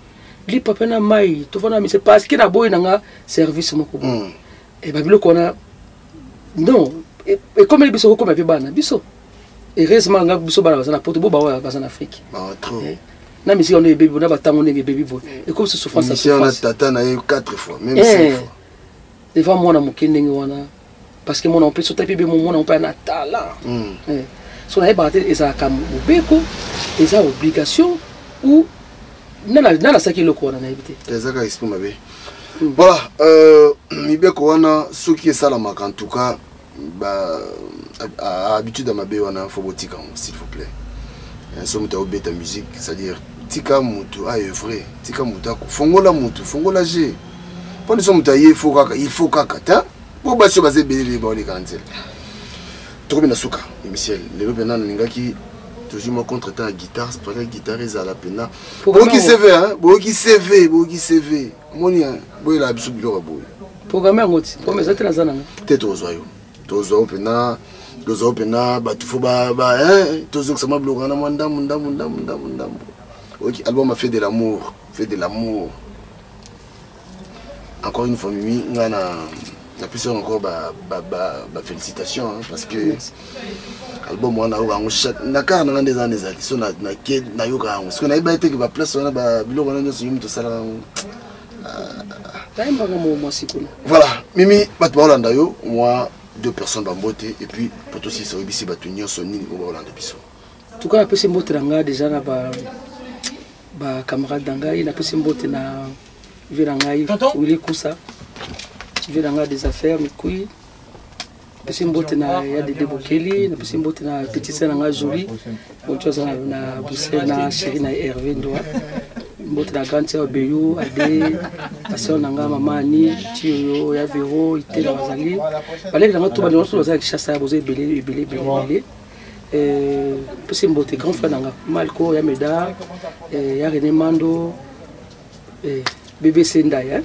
lipa pena mai to vona mi c'est parce que na boy nga service moko et ba bilo kona non et comme les biso comme bana biso heureusement nga biso bana bazana poto bo ba bazana Afrique trop na misi on est bébé on a batango ndenge bébé boy et comme ce souffrance ça on a tata na 4 fois même 5 fois devant moi na mokendenge wana parce que mon on peut sauter bébé mon on peut na talent so na ebate eza kam obeko eza obligation ou nana saki loko wana na éviter ezaka esprit mabe voilà mibeko wana soki esalamaka en tout cas habitude à mabe wana faut botika s'il vous plaît so muta obeta musique c'est-à-dire tika mutu a œuvrer tika mutu fongola mutu fongola je pone so muta il faut kaka ta po baso baze belé ba oli kanzel to bina suka Michel lelo bena ningaki toujours moi contre ta guitare c'est pas la guitare ezala pena boki CV hein boki CV moni boy la biso biloko boy programme ngoti po meza tena zana te tozo pena batu fo ba hein tozo que ça m'a bloqué na ndambo OK album a fait de l'amour encore une fois Mimi ngana na plus encore félicitations hein, parce que album wana ngo chaque na car na des années ali so na yoka ngo so na iba été que ba place wana ba biloko wana nyoso yimto sala voilà Mimi batu Hollande yo moi 2 personnes bambote et puis poto si so bisi batu nyoso nini ko Hollande biso tout cas après c'est mbote nga déjà na ba camarade dangai na pesi mbote na virangai Willy Koussa virangai des affaires mikui pesi mbote na ya de Bokeli na pesi mbote na petit sœur nga Jolie on chose na Bruxelles na chérie na Hervé Ndoa mbote na grande sœur Beyo ade passion nga mama ni tio ya Vero itela bazali balek na to bali on so bazali chassa boze belé pesi mbote grand frère nga Malco ya Meda ya René Mando bébé Sendaya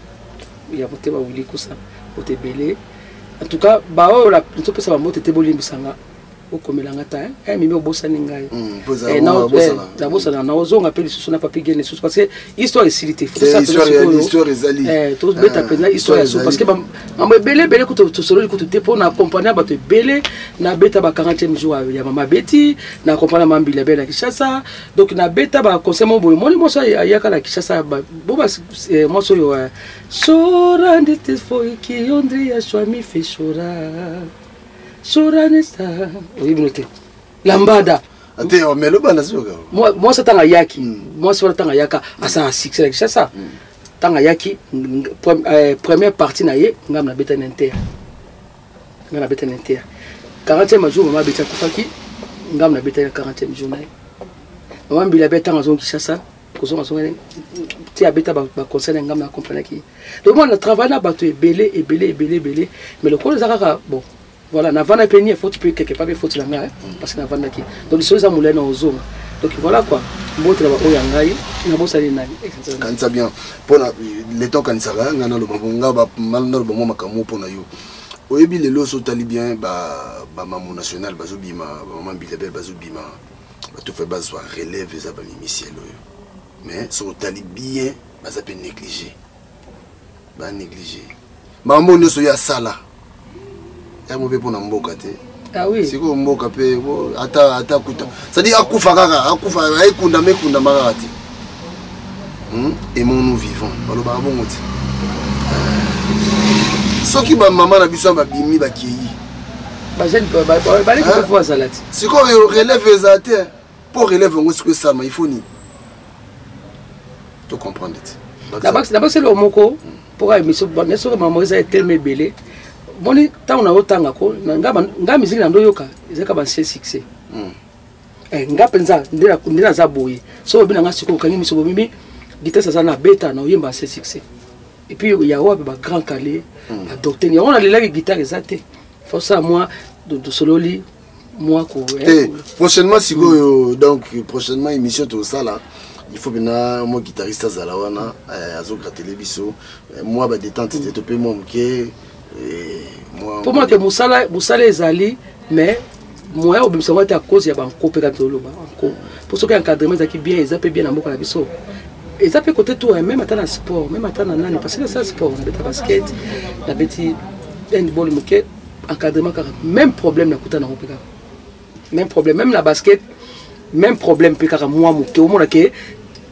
ya motema Willy Koussa ote belé en tout cas la nto pesa ba mote te bolimbisanga okomelanga ta mimi obosani ngai na bosana na ozonga pe lisusu na papi gene lisusu parce que histoire est silité faut ça histoire ezali to beta pena histoire so parce que mama belé kuto solo kuto te pour na accompagner bato belé na beta ba 40e jour ya mama Betty na accompagner mambila bela Kishasa donc na beta ba conseil mo boy mo so ayaka la Kishasa bo ba mo so yo sora ndite foi ki ondri ya swami fe sora Soranesta, oui, noté. Lambada. Attends, mais le balazoga. Moi, c'est tanga yaki. Moi, c'est tanga yaka. Ah, ça, c'est ça. Tanga yaki, première partie na ye, ngam na beta inter. Ngam na beta inter. 40e jour, maman beta kufaki, ngam na beta 40e jour na ye. Maman bila beta ngazon Kishasa, kozonga zonga ti abeta ba conseil ngam na comprendre ki. Donc moi, le travail na bato est belé, mais le col zakaka bon. Voilà, na vana peni il faut tu peux quelque part il faut tu la nga parce que na vana ki donc les choses amulé na ozonga donc voilà quoi mbote la ba oyangai na bosa li nani quand ça bien pour les temps quand ça va ngana lo babonga ba mal na lo bomo makamu pona yo oyebi lelo so tali bien ba maman national bazobima maman bilebe bazobima ba tout fait base soit relève ça ba Michel mais so tali bien baza pe négliger maman no so ya sala mauvais pour mboka te ah oui c'est quoi mboka pe ata kuta ça dit akufa ekunda makati et nous vivons baloba bongo ti soki ba maman na biso ba bimi ba kei ba jeune ba les ko fois salati c'est quoi relève ezate pour relève ngo ce que ça mais il faut ni to comprendre d'abord c'est le moko pour émission bonne so maman ça est tellement belé boni tant na otanga ko nga musique na ndo yoka ezaka ba succès nga penza ndela za boye so bina nga siko kangi miso bomimi guitare ça na beta na oyemba succès et puis il y a ba grand calé ba docteur on a les guitare ezate faut ça moi de sololi moi ko prochainement siko donc prochainement émission tout ça là il faut bien moi guitariste zalawana azo gratelé biso moi ba détente c'était topé moi mke pour moi que musala ezali mais moi obimisa moi à cause ya banko pe katoloba encore pour ceux qui encadrement ça qui bien ezapé bien na mboka na biso ezapé côté tout même ata na sport même ata na nani parce que ça sport na beta basket na beti handball muke encadrement même problème na kuta na opeka même problème même la basket même problème pe kaka moi muke au monde que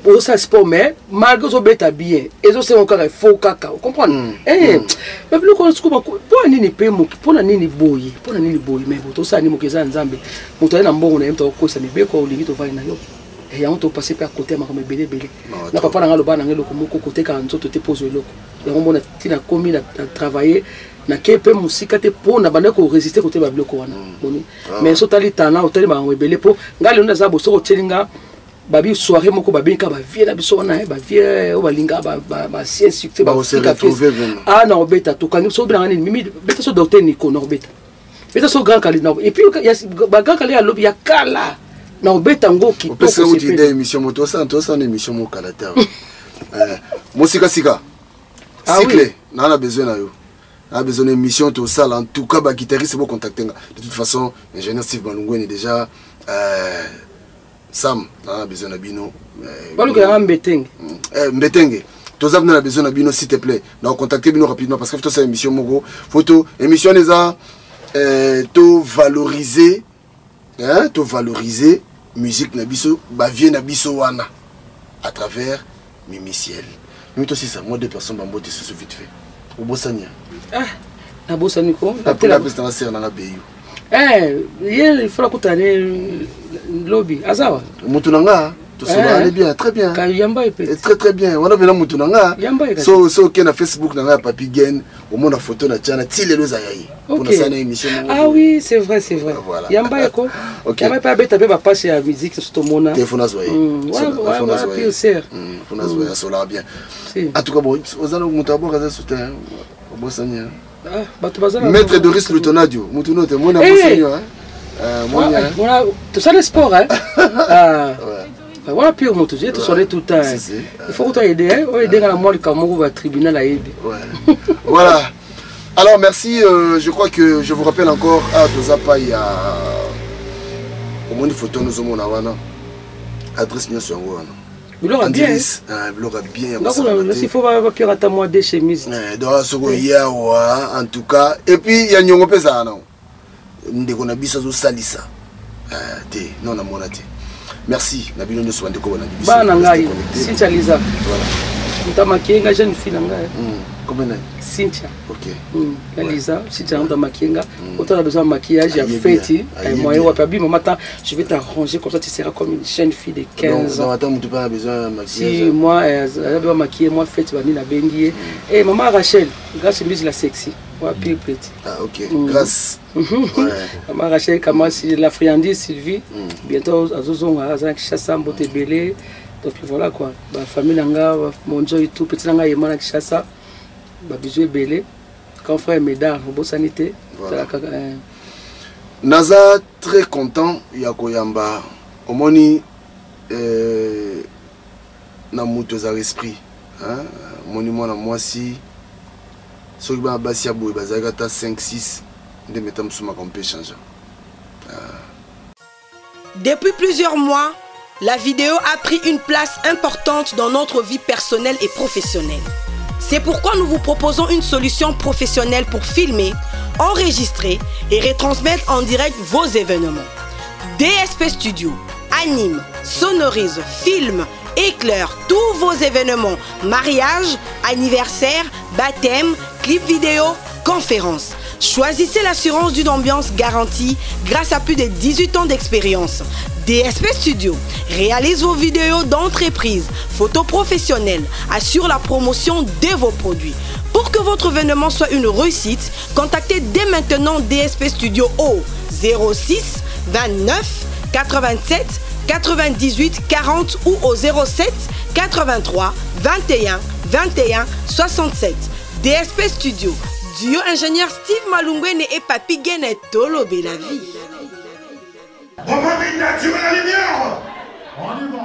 pour ça sport mais malgré ça beta bien et ça c'est encore faux caca vous comprenez mais plus qu'on se coupe pour nini pe muki pour nini boye mais pour ça ni mukeza nzambe muto na mbongo na mto ko sa mibeko olingi to vai na yo et on to passer par côté ma comme belé na papa na loba na ngelo ko côté quand nzoto te pose loko et on mona tina komi na travailler na kepe musika te po na banda ko résister côté ba bloko wana boni mais so tali tana hôtel ba belé po ngale na za bo so telinga babi soirée moko babi ka ba vie na biso na ba vie o balinga ba science succès ba ah na obeta to kangi so bina ngani mimi beta so docteur Nico na obeta beta so grand kali na et puis ya ba grand kali ya lobi ya kala na obeta ngoki to ko c'est une émission moto ça une émission mo kala terre musika sika cycle na besoin na yo a besoin d'une émission tout ça en tout cas ba guitariste bon contacter de toute façon ingénieur Steve Malungwe est déjà Sam a besoin d'abino. Voilà que un Mbetenge. Mbetenge. Tous avez a besoin d'abino s'il te plaît. Donc contactez Bino rapidement parce que toute cette émission Mogo photo émission les a tout valoriser musique nabiso ba vie nabiso wana à travers Mimi Ciel. Mais toi aussi ça moi deux personnes bambo te se vite fait. Au Bossania. Ah, na Bossani ko. La peste na serre na bayu. Il faut la lobby. Azawa. Mutunanga, tout ça va bien, très bien. Très bien. On a bien Mutunanga. So que na Facebook na Papi Gen, au monde la photo na chana tile lo zayayi. Pour na sana émission. Ah oui, c'est vrai. Voilà. Yamba eko. Yamba pas beta ba passer la musique sur ton mona. Téléphone azoye. Ouais, puis ser. Fona azoye, ça la bien. En tout cas bon, ozana mutabo kaza soutien. Bosania. Maître Doris Lutonadio, Mutuno te mona Bosania. Voilà, tout ça le sport hein. Voilà pire moto, j'ai tout sonné tout le temps. Il faut que tu aides aider à moi le Cameroun va tribunal à aider. Voilà. Alors merci, je crois que je vous rappelle encore à Dozapa il y a au moins une photo nous sommes wana adresse nous sur wana. Il aura bien. Il aura bien. Donc il faut pas pire à moi des chemises. Donc soko yawa en tout cas et puis il y a nyongo pesa non. Ndeko na biso zo salisa. Te non na monate. Merci na bino nyoso bandeko na biso. Ba na ngai Cynthia Liza. Voilà. Ntamakienga jeune fille na ngai. Comment est Cynthia. OK. La Liza, Cynthia Ntamakienga. Autant a besoin de maquillage, il y a fête, moi et Wapabi, mon matin, je vais t'arranger comme ça tu seras comme une jeune fille de 15 ans. Non, attends, tu pas besoin de maquillage. Si moi elle a besoin de maquiller, moi fête va venir la bengie. Et maman Rachel, grâce à musique la sexy. Ouais, puis petit. Ah OK. Grâce. Maman Rachel comment si la friandise Sylvie, bientôt azozonga azaki chassa mbote belé. Donc voilà quoi. Ma famille nanga mon Dieu et tout petit nanga yemana chassa. Ba bisou belé. Quand frère Médard au sanité. Naza très content ya koyamba. Omoni na muto za esprit, hein? Moni mona mwasi. Soki ba basi aboy bazaka ta 5 6 de metam suma qu'on peut changer. Depuis plusieurs mois, la vidéo a pris une place importante dans notre vie personnelle et professionnelle. C'est pourquoi nous vous proposons une solution professionnelle pour filmer, enregistrer et retransmettre en direct vos événements. DSP Studio anime, sonorise, filme, éclaire tous vos événements, mariage, anniversaire, baptême, clip vidéo, conférences. Choisissez l'assurance d'une ambiance garantie grâce à plus de 18 ans d'expérience. DSP Studio réalise vos vidéos d'entreprise, photos professionnelles, assure la promotion de vos produits. Pour que votre événement soit une réussite, contactez dès maintenant DSP Studio au 06 29 87 98 40 ou au 07 83 21 21 67. DSP Studio, duo ingénieur Steve Malungwe et Papi Gen et Tolo Belavi. On va vite, tu veux la lumière? On y va.